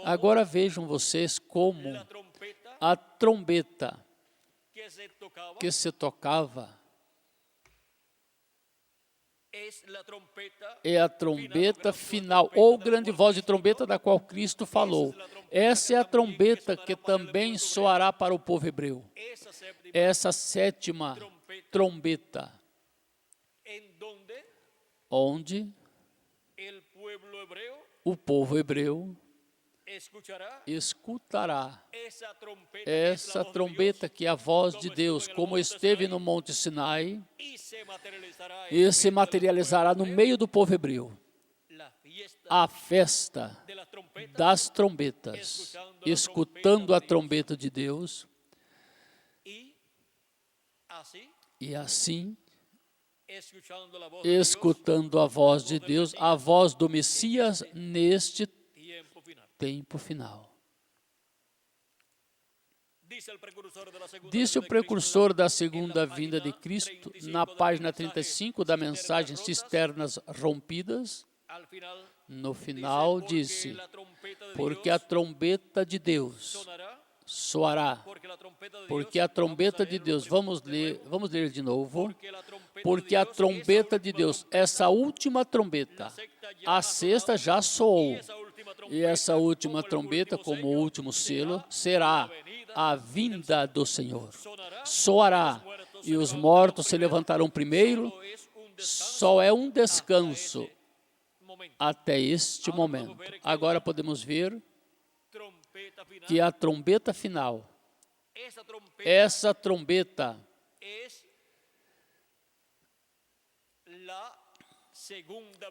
Speaker 1: Agora vejam vocês como a trombeta que se tocava é a trombeta final, ou grande voz de trombeta da qual Cristo falou. Essa é a trombeta que também soará para o povo hebreu. Essa sétima trombeta, onde o povo hebreu escutará essa trombeta que é a voz de Deus, como esteve no Monte Sinai, e se materializará no meio do povo hebreu. A festa das trombetas, escutando a trombeta de Deus, e assim, escutando a voz de Deus, a voz do Messias neste tempo final. Disse o precursor da segunda vinda de Cristo, na página 35 da mensagem Cisternas Rompidas, no final disse, porque a trombeta de Deus soará, porque a trombeta de Deus, vamos ler de novo, porque a trombeta de Deus, essa última trombeta, a sexta já soou, e essa última trombeta, como o último selo, será a vinda do Senhor. Soará, e os mortos se levantarão primeiro, só é um descanso até este momento. Agora podemos ver que a trombeta final, essa trombeta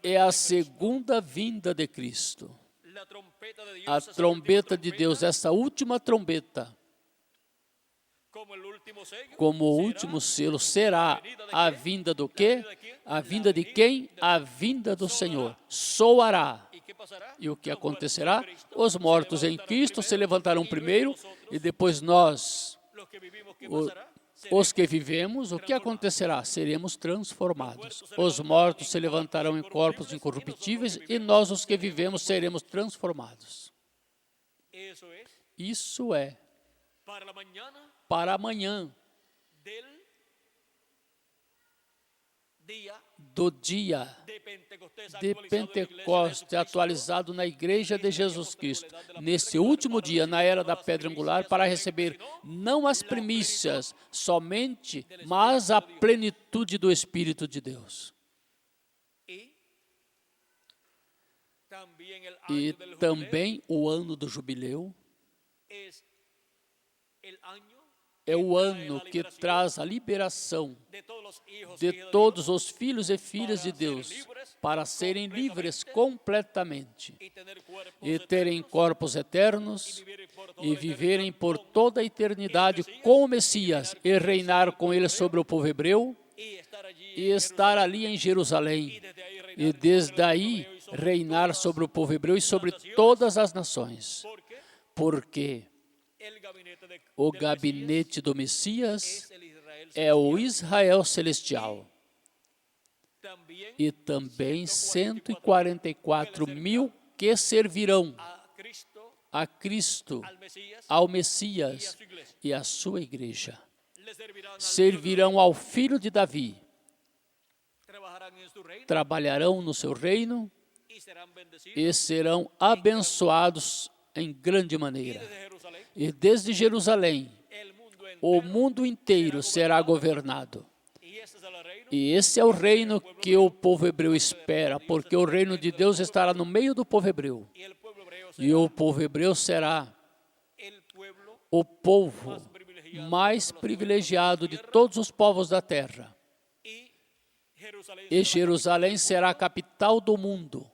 Speaker 1: é a segunda vinda de Cristo. A trombeta de Deus, essa última trombeta, como o último selo, será a vinda do quê? A vinda de quem? A vinda do Senhor. Soará. E o que acontecerá? Os mortos em Cristo se levantarão primeiro e depois nós, os que vivemos, o que acontecerá? Seremos transformados. Os mortos se levantarão em corpos incorruptíveis e nós, os que vivemos, seremos transformados. Isso é para amanhã do dia de Pentecostes, atualizado na Igreja de Jesus Cristo, nesse último dia, na era da pedra angular, para receber não as primícias somente, mas a plenitude do Espírito de Deus. E também o ano do jubileu é o ano que traz a liberação de todos os filhos e filhas de Deus para serem livres completamente e terem corpos eternos e viverem por toda a eternidade com o Messias e reinar com ele sobre o povo hebreu e estar ali em Jerusalém e desde aí reinar sobre o povo hebreu e sobre todas as nações. Porque o gabinete do Messias é o Israel celestial. E também 144 mil que servirão a Cristo, ao Messias e à sua igreja. Servirão ao filho de Davi. Trabalharão no seu reino e serão abençoados em grande maneira. E desde Jerusalém, o mundo inteiro será governado. E esse é o reino que o povo hebreu espera, porque o reino de Deus estará no meio do povo hebreu. E o povo hebreu será o povo mais privilegiado de todos os povos da terra. E Jerusalém será a capital do mundo.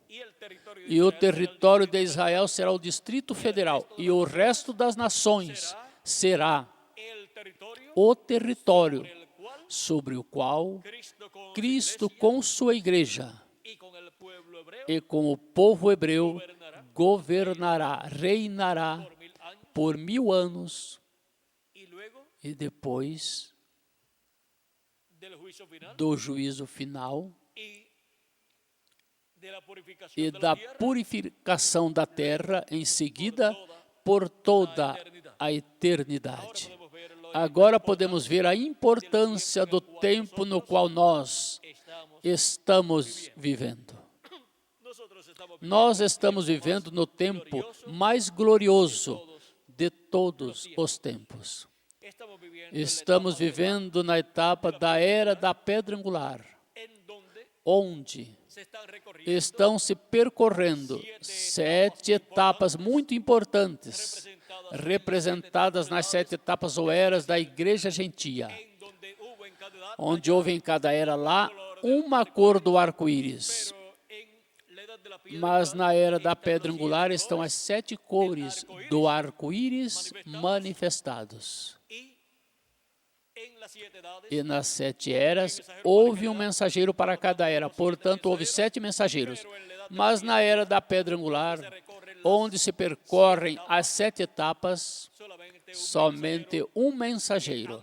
Speaker 1: E o território de Israel será o Distrito Federal. E o resto das nações será o território sobre o qual Cristo com sua igreja e com o povo hebreu governará, reinará por 1000 anos e depois do juízo final e da purificação da terra em seguida por toda a eternidade. Agora podemos ver a importância do tempo no qual nós estamos vivendo. Nós estamos vivendo no tempo mais glorioso de todos os tempos. Estamos vivendo na etapa da Era da Pedra Angular, onde estão se percorrendo 7 etapas muito importantes, representadas nas 7 etapas ou eras da Igreja Gentia, onde houve em cada era lá uma cor do arco-íris. Mas na Era da Pedra Angular estão as 7 cores do arco-íris manifestados. E nas 7 eras, houve um mensageiro para cada era, portanto, houve 7 mensageiros. Mas na Era da Pedra Angular, onde se percorrem as 7 etapas, somente um mensageiro,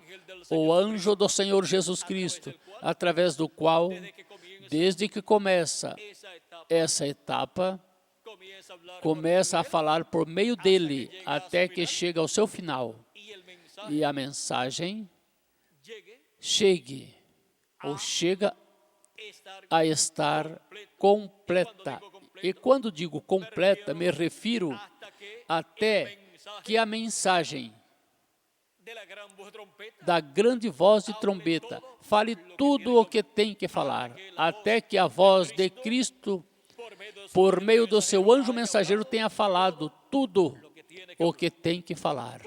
Speaker 1: o anjo do Senhor Jesus Cristo, através do qual, desde que começa essa etapa, começa a falar por meio dele, até que chega ao seu final. E a mensagem chegue, ou chega a estar completa. E quando digo completa, me refiro até que a mensagem da grande voz de trombeta fale tudo o que tem que falar, até que a voz de Cristo, por meio do seu anjo mensageiro, tenha falado tudo o que tem que falar.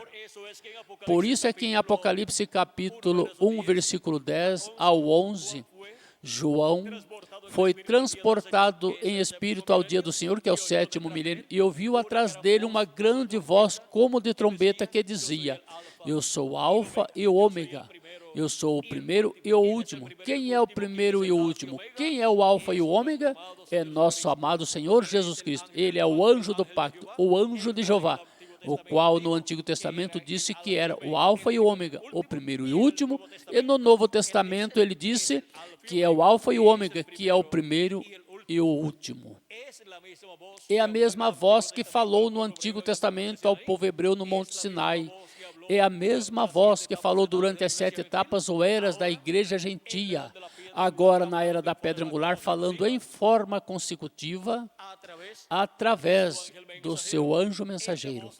Speaker 1: Por isso é que em Apocalipse capítulo 1, versículo 10 ao 11, João foi transportado em espírito ao dia do Senhor, que é o 7º milênio, e ouviu atrás dele uma grande voz como de trombeta que dizia: eu sou o Alfa e o Ômega, eu sou o primeiro e o último. Quem é o primeiro e o último? Quem é o Alfa e o Ômega? É nosso amado Senhor Jesus Cristo. Ele é o anjo do pacto, o anjo de Jeová, o qual no Antigo Testamento disse que era o Alfa e o Ômega, o primeiro e o último, e no Novo Testamento ele disse que é o Alfa e o Ômega, que é o primeiro e o último. É a mesma voz que falou no Antigo Testamento ao povo hebreu no Monte Sinai. É a mesma voz que falou durante as 7 etapas ou eras da Igreja Gentia, agora na Era da Pedra Angular, falando em forma consecutiva, através do seu anjo mensageiro.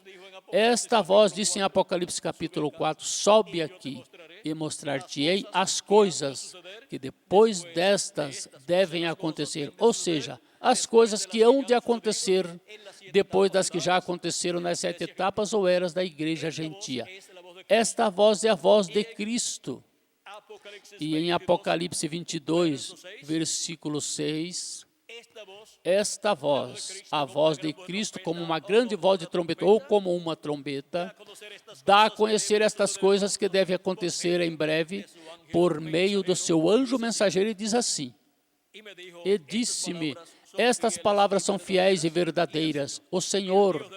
Speaker 1: Esta voz disse em Apocalipse capítulo 4, sobe aqui e mostrar-te-ei as coisas que depois destas devem acontecer, ou seja, as coisas que hão de acontecer depois das que já aconteceram nas 7 etapas ou eras da Igreja Gentia. Esta voz é a voz de Cristo. E em Apocalipse 22, versículo 6, esta voz, a voz de Cristo, como uma grande voz de trombeta ou como uma trombeta, dá a conhecer estas coisas que devem acontecer em breve por meio do seu anjo mensageiro, e diz assim: e disse-me, estas palavras são fiéis e verdadeiras. O Senhor,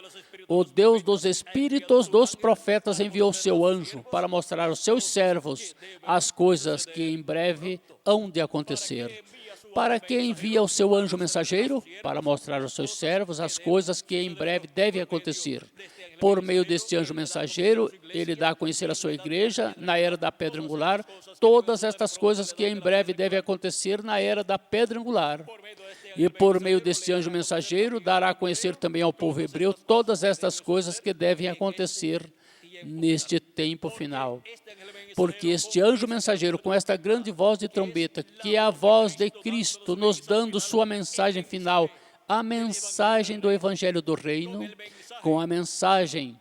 Speaker 1: o Deus dos espíritos dos profetas, enviou seu anjo para mostrar aos seus servos as coisas que em breve hão de acontecer. Para que envia o seu anjo mensageiro? Para mostrar aos seus servos as coisas que em breve devem acontecer. Por meio deste anjo mensageiro, ele dá a conhecer a sua igreja, na Era da Pedra Angular, todas estas coisas que em breve devem acontecer na Era da Pedra Angular. E por meio deste anjo mensageiro, dará a conhecer também ao povo hebreu todas estas coisas que devem acontecer neste tempo final. Porque este anjo mensageiro, com esta grande voz de trombeta, que é a voz de Cristo, nos dando sua mensagem final, a mensagem do Evangelho do Reino, com a mensagem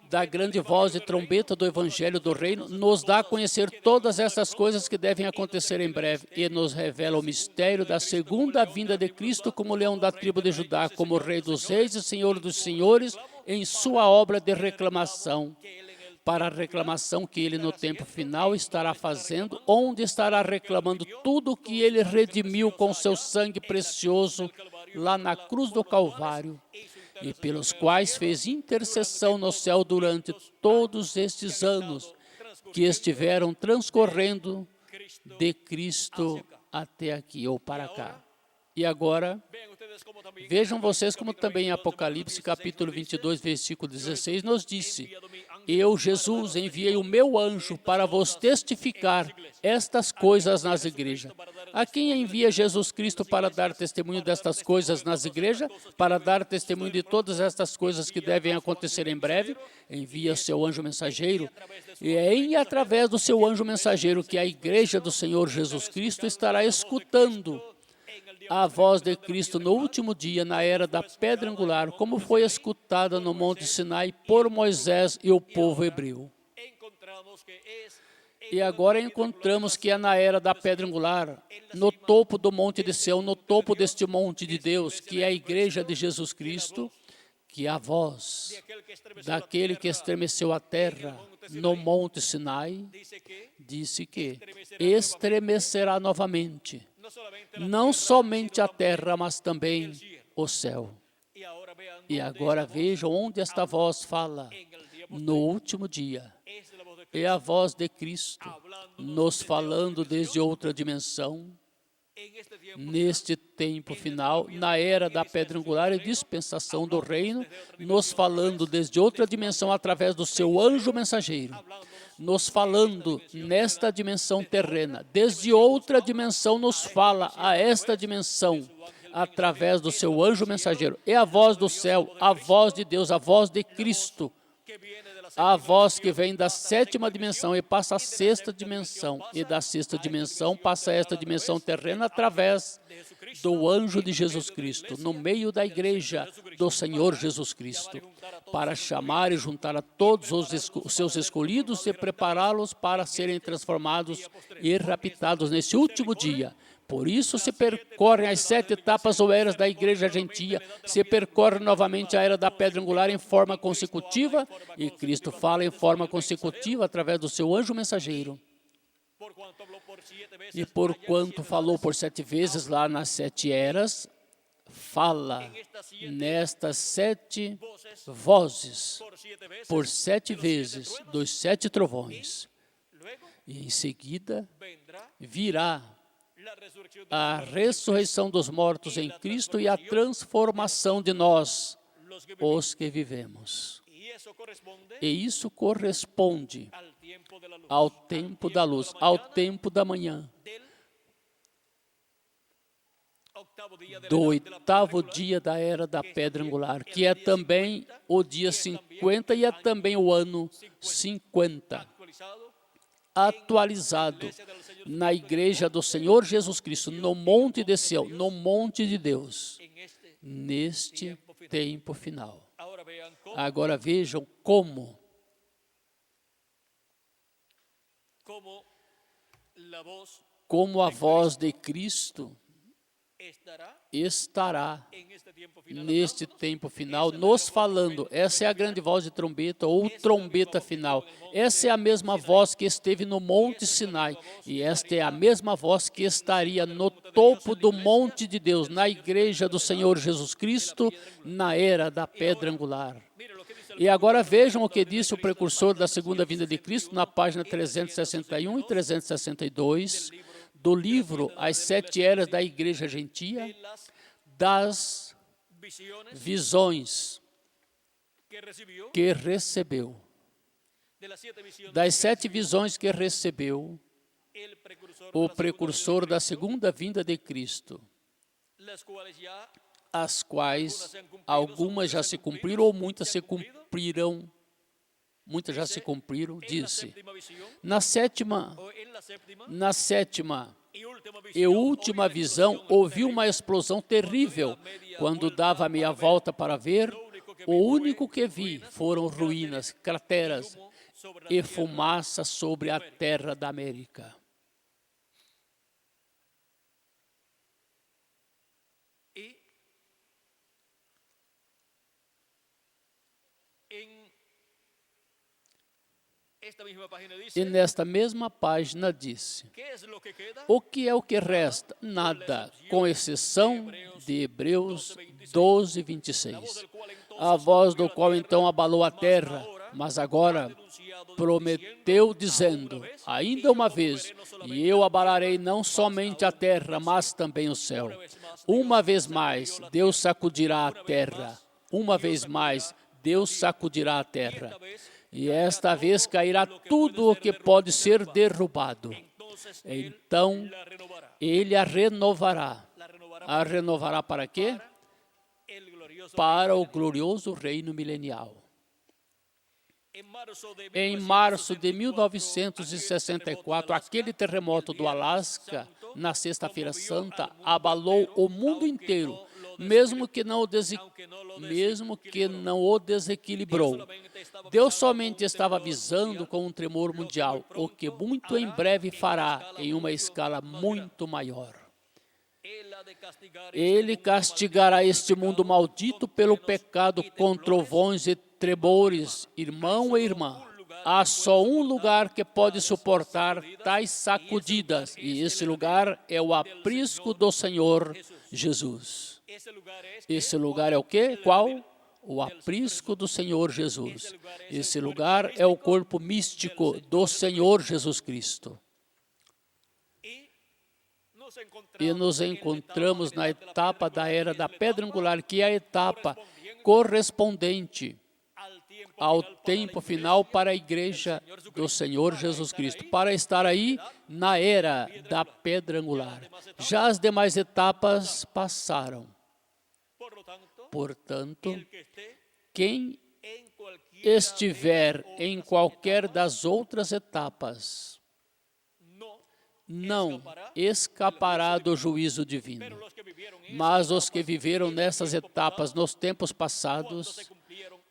Speaker 1: da grande voz de trombeta do Evangelho do Reino, nos dá a conhecer todas essas coisas que devem acontecer em breve e nos revela o mistério da segunda vinda de Cristo como leão da tribo de Judá, como Rei dos reis e Senhor dos senhores, em sua obra de reclamação, para a reclamação que ele no tempo final estará fazendo, onde estará reclamando tudo o que ele redimiu com seu sangue precioso lá na cruz do Calvário, e pelos quais fez intercessão no céu durante todos estes anos que estiveram transcorrendo de Cristo até aqui ou para cá. E agora, vejam vocês como também em Apocalipse, capítulo 22, versículo 16, nos disse: eu, Jesus, enviei o meu anjo para vos testificar estas coisas nas igrejas. A quem envia Jesus Cristo para dar testemunho destas coisas nas igrejas? Para dar testemunho de todas estas coisas que devem acontecer em breve? Envia seu anjo mensageiro. E é através do seu anjo mensageiro que a igreja do Senhor Jesus Cristo estará escutando a voz de Cristo no último dia, na era da pedra angular, como foi escutada no Monte Sinai por Moisés e o povo hebreu. E agora encontramos que é na era da pedra angular, no topo do Monte de Sião, no topo deste monte de Deus, que é a igreja de Jesus Cristo, que a voz daquele que estremeceu a terra no Monte Sinai, disse que estremecerá novamente, não somente a terra, mas também o céu. E agora vejam onde esta voz fala, no último dia. É a voz de Cristo, nos falando desde outra dimensão, neste tempo final, na era da pedra angular e dispensação do reino, nos falando desde outra dimensão através do seu anjo mensageiro, nos falando nesta dimensão terrena, desde outra dimensão nos fala a esta dimensão, através do seu anjo mensageiro. É a voz do céu, a voz de Deus, a voz de Cristo, a voz que vem da sétima dimensão e passa à sexta dimensão, e da sexta dimensão passa a esta dimensão terrena através do anjo de Jesus Cristo, no meio da igreja do Senhor Jesus Cristo, para chamar e juntar a todos os seus escolhidos e prepará-los para serem transformados e raptados nesse último dia. Por isso se percorrem as 7 etapas ou eras da igreja gentia, se percorre novamente a era da pedra angular em forma consecutiva, e Cristo fala em forma consecutiva através do seu anjo mensageiro. E porquanto falou por 7 vezes lá nas 7 eras, fala nestas 7 vozes, por 7 vezes, dos 7 trovões. E em seguida virá a ressurreição dos mortos em Cristo e a transformação de nós, os que vivemos. E isso corresponde ao tempo da luz, ao tempo da manhã, do 8º dia da era da pedra angular, que é também o dia 50 e é também o ano 50. Atualizado na igreja do Senhor Jesus Cristo, no monte de Sião, no monte de Deus, neste tempo final. Agora vejam como a voz de Cristo estará neste tempo final nos falando. Essa é a grande voz de trombeta ou trombeta final. Essa é a mesma voz que esteve no Monte Sinai e esta é a mesma voz que estaria no topo do monte de Deus, na igreja do Senhor Jesus Cristo, na era da pedra angular. E agora vejam o que disse o precursor da segunda vinda de Cristo na página 361 e 362 do livro As 7 Eras da Igreja Gentia, das visões que recebeu. Das 7 visões que recebeu o precursor da segunda vinda de Cristo, as quais algumas já se cumpriram ou muitas se cumprirão. Muitas já se cumpriram, disse. Na sétima e última visão, ouvi uma explosão terrível. Quando dava a meia volta para ver, O único que vi foram ruínas, crateras e fumaça sobre a terra da América. E nesta mesma página disse: o que é o que resta? Nada, com exceção de Hebreus 12, 26. A voz do qual então abalou a terra, mas agora prometeu dizendo, ainda uma vez, e eu abalarei não somente a terra, mas também o céu. Uma vez mais, Deus sacudirá a terra. Uma vez mais, Deus sacudirá a terra. E esta vez cairá tudo o que pode ser derrubado. Então, Ele a renovará. A renovará para quê? Para o glorioso reino milenial. Em março de 1964, aquele terremoto do Alasca, na Sexta-feira Santa, abalou o mundo inteiro, mesmo que não o desequilibrou. Deus somente estava avisando com um tremor mundial, o que muito em breve fará em uma escala muito maior. Ele castigará este mundo maldito pelo pecado com trovões e tremores, irmão e irmã. Há só um lugar que pode suportar tais sacudidas, e esse lugar é o aprisco do Senhor Jesus. Esse lugar é o quê? Qual? O aprisco do Senhor Jesus. Esse lugar é o corpo místico do Senhor Jesus Cristo. E nos encontramos na etapa da era da pedra angular, que é a etapa correspondente ao tempo final para a igreja do Senhor Jesus Cristo, para estar aí na era da pedra angular. Já as demais etapas passaram. Portanto, quem estiver em qualquer das outras etapas não escapará do juízo divino. Mas os que viveram nessas etapas nos tempos passados,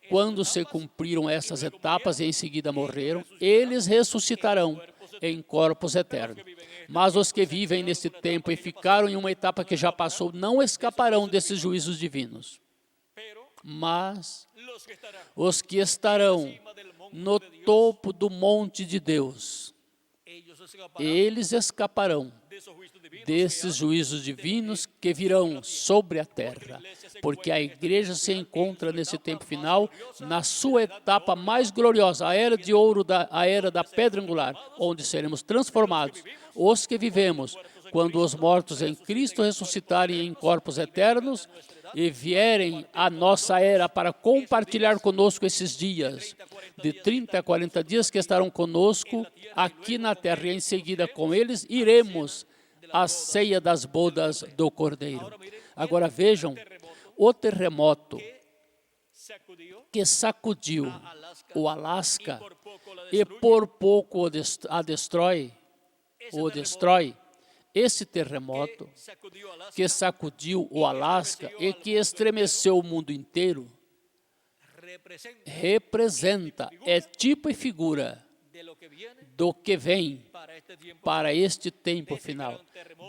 Speaker 1: quando se cumpriram essas etapas e em seguida morreram, eles ressuscitarão em corpos eternos. Mas os que vivem nesse tempo e ficaram em uma etapa que já passou, não escaparão desses juízos divinos. Mas os que estarão no topo do monte de Deus, eles escaparão desses juízos divinos que virão sobre a terra, porque a igreja se encontra nesse tempo final, na sua etapa mais gloriosa, a era de ouro, a era da pedra angular, onde seremos transformados, os que vivemos, quando os mortos em Cristo ressuscitarem em corpos eternos e vierem à nossa era para compartilhar conosco esses dias, de 30 a 40 dias que estarão conosco aqui na terra, e em seguida com eles iremos à ceia das bodas do Cordeiro. Agora vejam, o terremoto que sacudiu o Alasca e por pouco o destrói, esse terremoto que sacudiu o Alasca e que estremeceu o mundo inteiro, representa, é tipo e figura do que vem para este tempo final,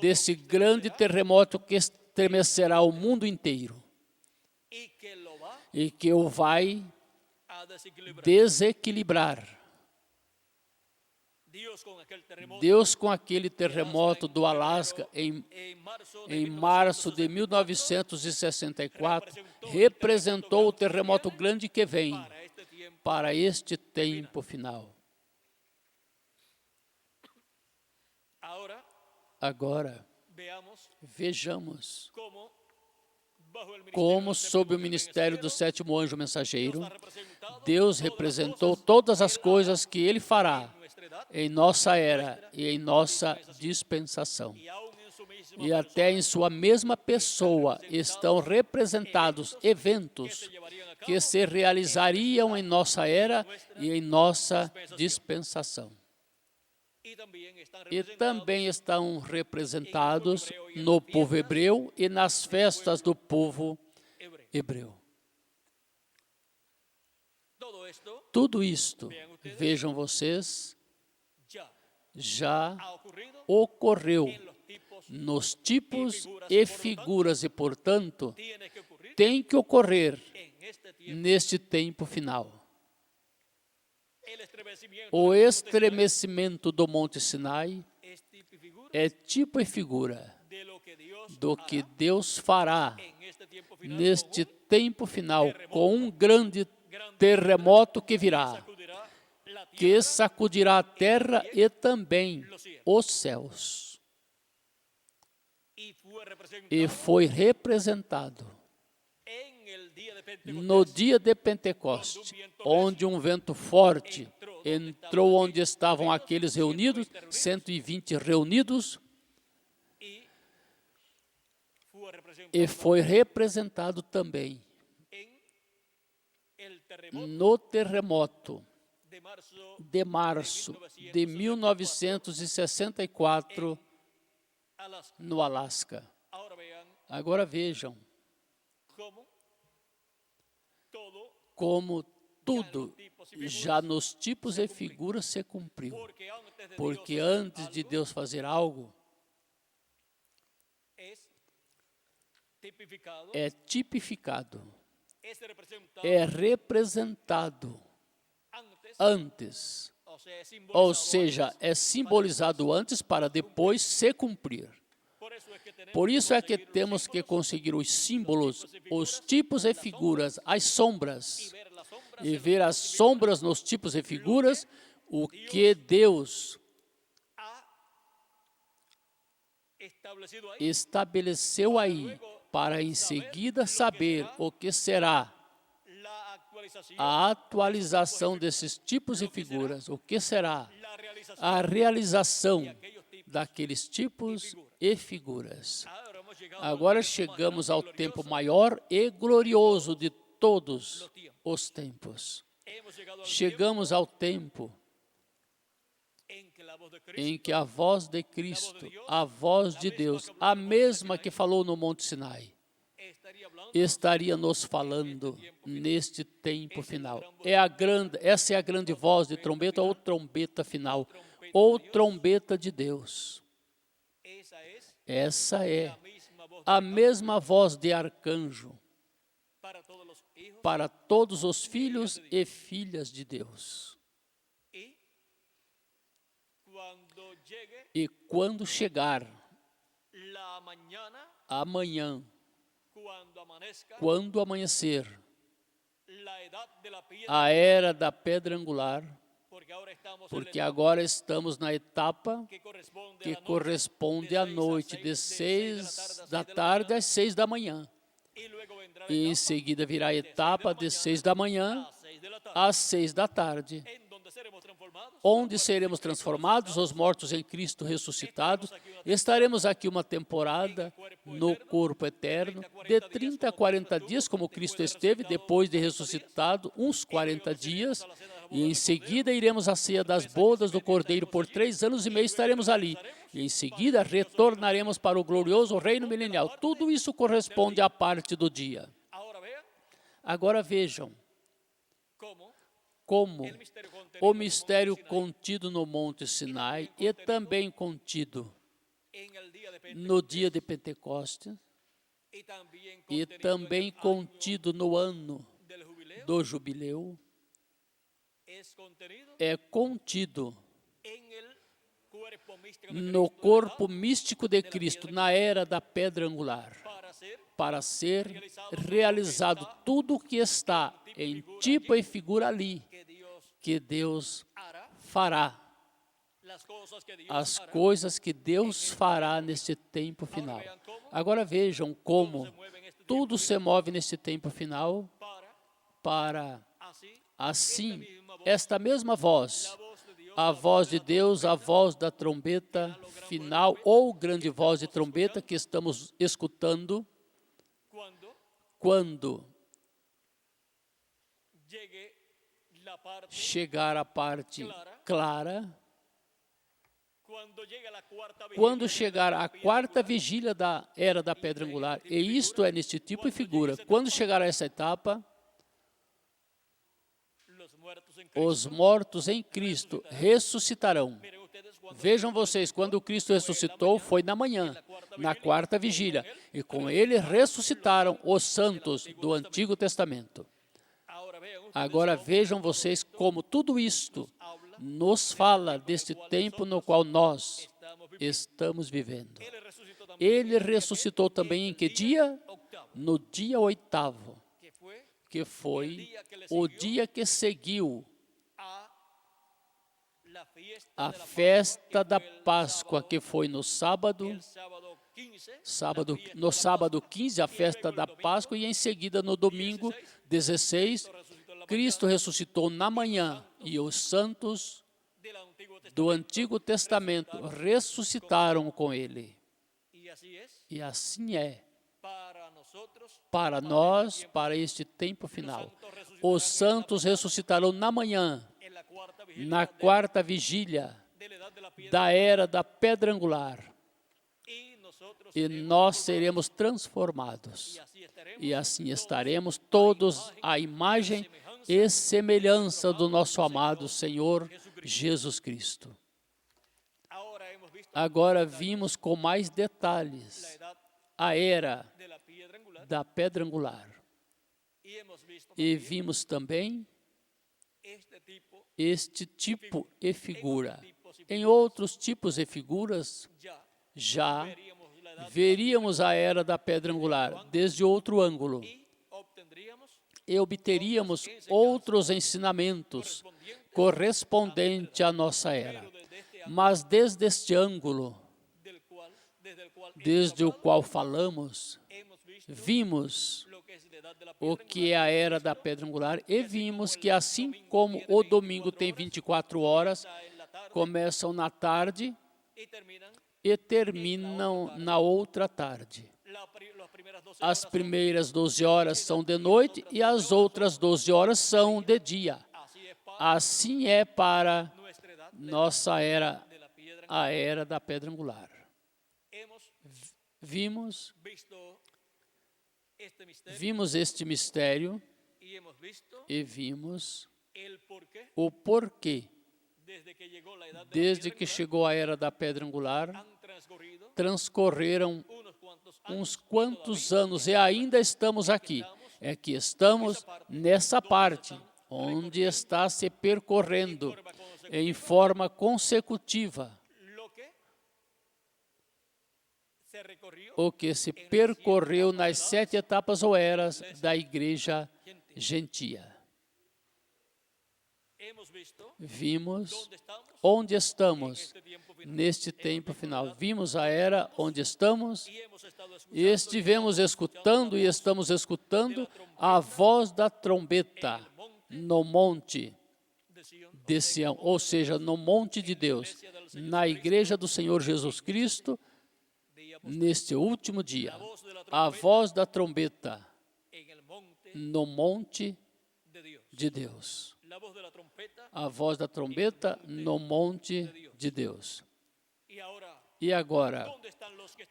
Speaker 1: desse grande terremoto que estremecerá o mundo inteiro e que o vai desequilibrar. Deus, com aquele terremoto do Alasca em março de 1964, representou o terremoto grande que vem para este tempo final. Agora, vejamos como, sob o ministério do sétimo anjo mensageiro, Deus representou todas as coisas que Ele fará em nossa era e em nossa dispensação. E até em sua mesma pessoa estão representados eventos que se realizariam em nossa era e em nossa dispensação. E também estão representados no povo hebreu e nas festas do povo hebreu. Tudo isto, vejam vocês, já ocorreu nos tipos e figuras e, portanto, tem que ocorrer neste tempo final. O estremecimento do Monte Sinai é tipo e figura do que Deus fará neste tempo final, com um grande terremoto que virá, que sacudirá a terra e também os céus. E foi representado no dia de Pentecostes, onde um vento forte entrou onde estavam aqueles reunidos, 120 reunidos, e foi representado também no terremoto de março de 1964, no Alasca. Agora vejam como tudo já nos tipos e figuras se cumpriu. Porque antes de Deus fazer algo, é tipificado, é representado antes, ou seja, é simbolizado antes para depois se cumprir. Por isso é que temos que conseguir os símbolos, os tipos e figuras, as sombras, e ver as sombras nos tipos e figuras, o que Deus estabeleceu aí, para em seguida saber o que será a atualização desses tipos e figuras, o que será a realização daqueles tipos e figuras. Agora chegamos ao tempo maior e glorioso de todos os tempos. Chegamos ao tempo em que a voz de Cristo, a voz de Deus, a mesma que falou no Monte Sinai, estaria nos falando neste tempo final. Essa é a grande voz de trombeta ou trombeta final, ou trombeta de Deus. Essa é a mesma voz de arcanjo para todos os filhos e filhas de Deus. E quando chegar amanhã, quando amanhecer, a era da pedra angular, porque agora estamos na etapa que corresponde à noite, de 6 da tarde às 6 da manhã. E em seguida virá a etapa de 6 da manhã às 6 da tarde, onde seremos transformados, os mortos em Cristo ressuscitados. Estaremos aqui uma temporada no corpo eterno, de 30 a 40 dias, como Cristo esteve, depois de ressuscitado, uns 40 dias, e em seguida iremos à ceia das bodas do Cordeiro por 3 anos e meio, estaremos ali. E em seguida retornaremos para o glorioso reino milenial. Tudo isso corresponde à parte do dia. Agora vejam como o mistério contido no Monte Sinai e também contido no dia de Pentecostes e também contido no ano do jubileu, é contido no corpo místico de Cristo, na era da pedra angular, para ser realizado tudo o que está em tipo e figura ali, que Deus fará, as coisas que Deus fará neste tempo final. Agora vejam como tudo se move neste tempo final para, assim, esta mesma voz, a voz de Deus, a voz da trombeta final, ou grande voz de trombeta que estamos escutando, quando chegar a parte clara, quando chegar a quarta vigília da era da pedra angular, e isto é neste tipo e figura, quando chegar a essa etapa, os mortos em Cristo ressuscitarão. Vejam vocês, quando Cristo ressuscitou, foi na manhã, na quarta vigília, e com ele ressuscitaram os santos do Antigo Testamento. Agora vejam vocês como tudo isto nos fala deste tempo no qual nós estamos vivendo. Ele ressuscitou também em que dia? No dia 8º, que foi o dia que seguiu a festa da Páscoa, que foi no sábado 15, a festa da Páscoa, e em seguida no domingo 16, Cristo ressuscitou na manhã e os santos do Antigo Testamento ressuscitaram com ele. E assim é para nós, para este tempo final. Os santos ressuscitarão na manhã, na quarta vigília da era da pedra angular. E nós seremos transformados. E assim estaremos todos à imagem e semelhança do nosso amado Senhor Jesus Cristo. Agora vimos com mais detalhes a era da pedra angular. E vimos também este tipo e figura. Em outros tipos e figuras, já veríamos a era da pedra angular desde outro ângulo e obteríamos outros ensinamentos correspondentes à nossa era. Mas desde este ângulo, desde o qual falamos, vimos o que é a era da pedra angular e vimos que assim como o domingo tem 24 horas, começam na tarde e terminam na outra tarde. As primeiras 12 horas são de noite e as outras 12 horas são de dia. Assim é para nossa era, a era da pedra angular. Vimos este mistério e vimos o porquê. Desde que chegou a era da pedra angular, transcorreram uns quantos anos e ainda estamos aqui. É que estamos nessa parte, onde está se percorrendo em forma consecutiva o que se percorreu nas 7 etapas ou eras da igreja gentia. Vimos onde estamos neste tempo final. Vimos a era onde estamos e estivemos escutando e estamos escutando a voz da trombeta no monte de Sião, ou seja, no monte de Deus, na igreja do Senhor Jesus Cristo, neste último dia. A voz da trombeta no monte de Deus. A voz da trombeta no monte de Deus. E agora,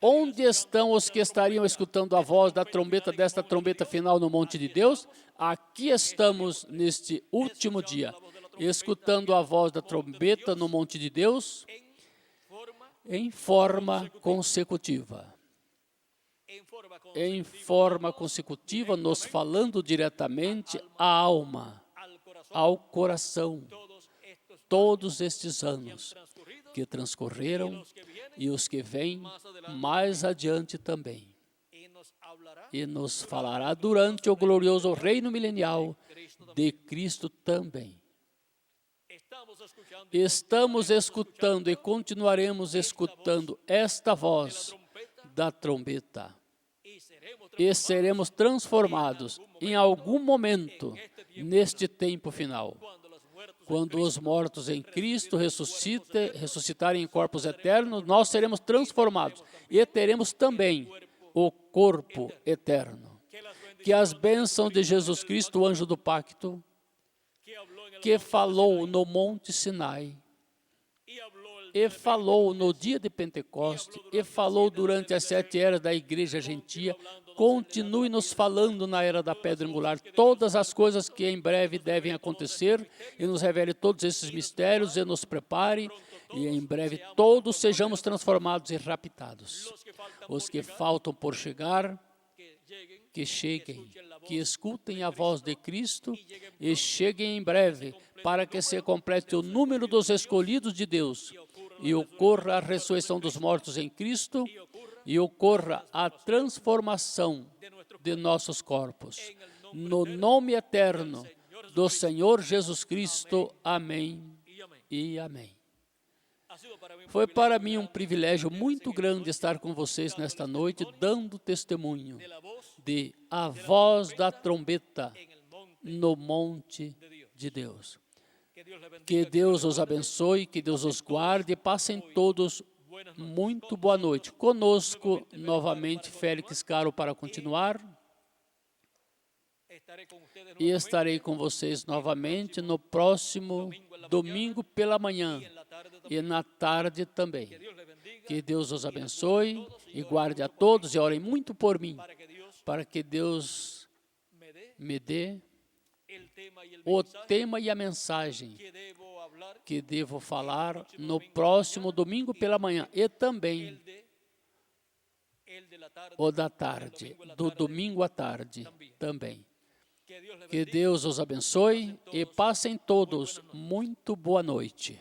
Speaker 1: onde estão os que estariam escutando a voz da trombeta, desta trombeta final no monte de Deus? Aqui estamos neste último dia, escutando a voz da trombeta no monte de Deus em forma consecutiva. Em forma consecutiva, nos falando diretamente à alma, ao coração, todos estes anos que transcorreram e os que vêm mais adiante também. E nos falará durante o glorioso reino milenial de Cristo também. Estamos escutando e continuaremos escutando esta voz da trombeta. E seremos transformados em algum momento neste tempo final. Quando os mortos em Cristo ressuscitarem em corpos eternos, nós seremos transformados e teremos também o corpo eterno. Que as bênçãos de Jesus Cristo, o anjo do pacto, que falou no Monte Sinai, e falou no dia de Pentecostes, e falou durante as 7 eras da igreja gentia, continue nos falando na era da pedra angular todas as coisas que em breve devem acontecer e nos revele todos esses mistérios e nos prepare e em breve todos sejamos transformados e raptados. Os que faltam por chegar, que cheguem, que escutem a voz de Cristo e cheguem em breve para que se complete o número dos escolhidos de Deus e ocorra a ressurreição dos mortos em Cristo e ocorra a transformação de nossos corpos. No nome eterno do Senhor Jesus Cristo. Amém e amém. Foi para mim um privilégio muito grande estar com vocês nesta noite, dando testemunho de a voz da trombeta no monte de Deus. Que Deus os abençoe, que Deus os guarde e passem todos muito boa noite. Conosco, novamente, Félix Caro para continuar. E estarei com vocês novamente no próximo domingo pela manhã e na tarde também. Que Deus os abençoe e guarde a todos e orem muito por mim, para que Deus me dê o tema e a mensagem que devo falar no próximo domingo pela manhã e também o da tarde, do domingo à tarde também. Que Deus os abençoe e passem todos muito boa noite.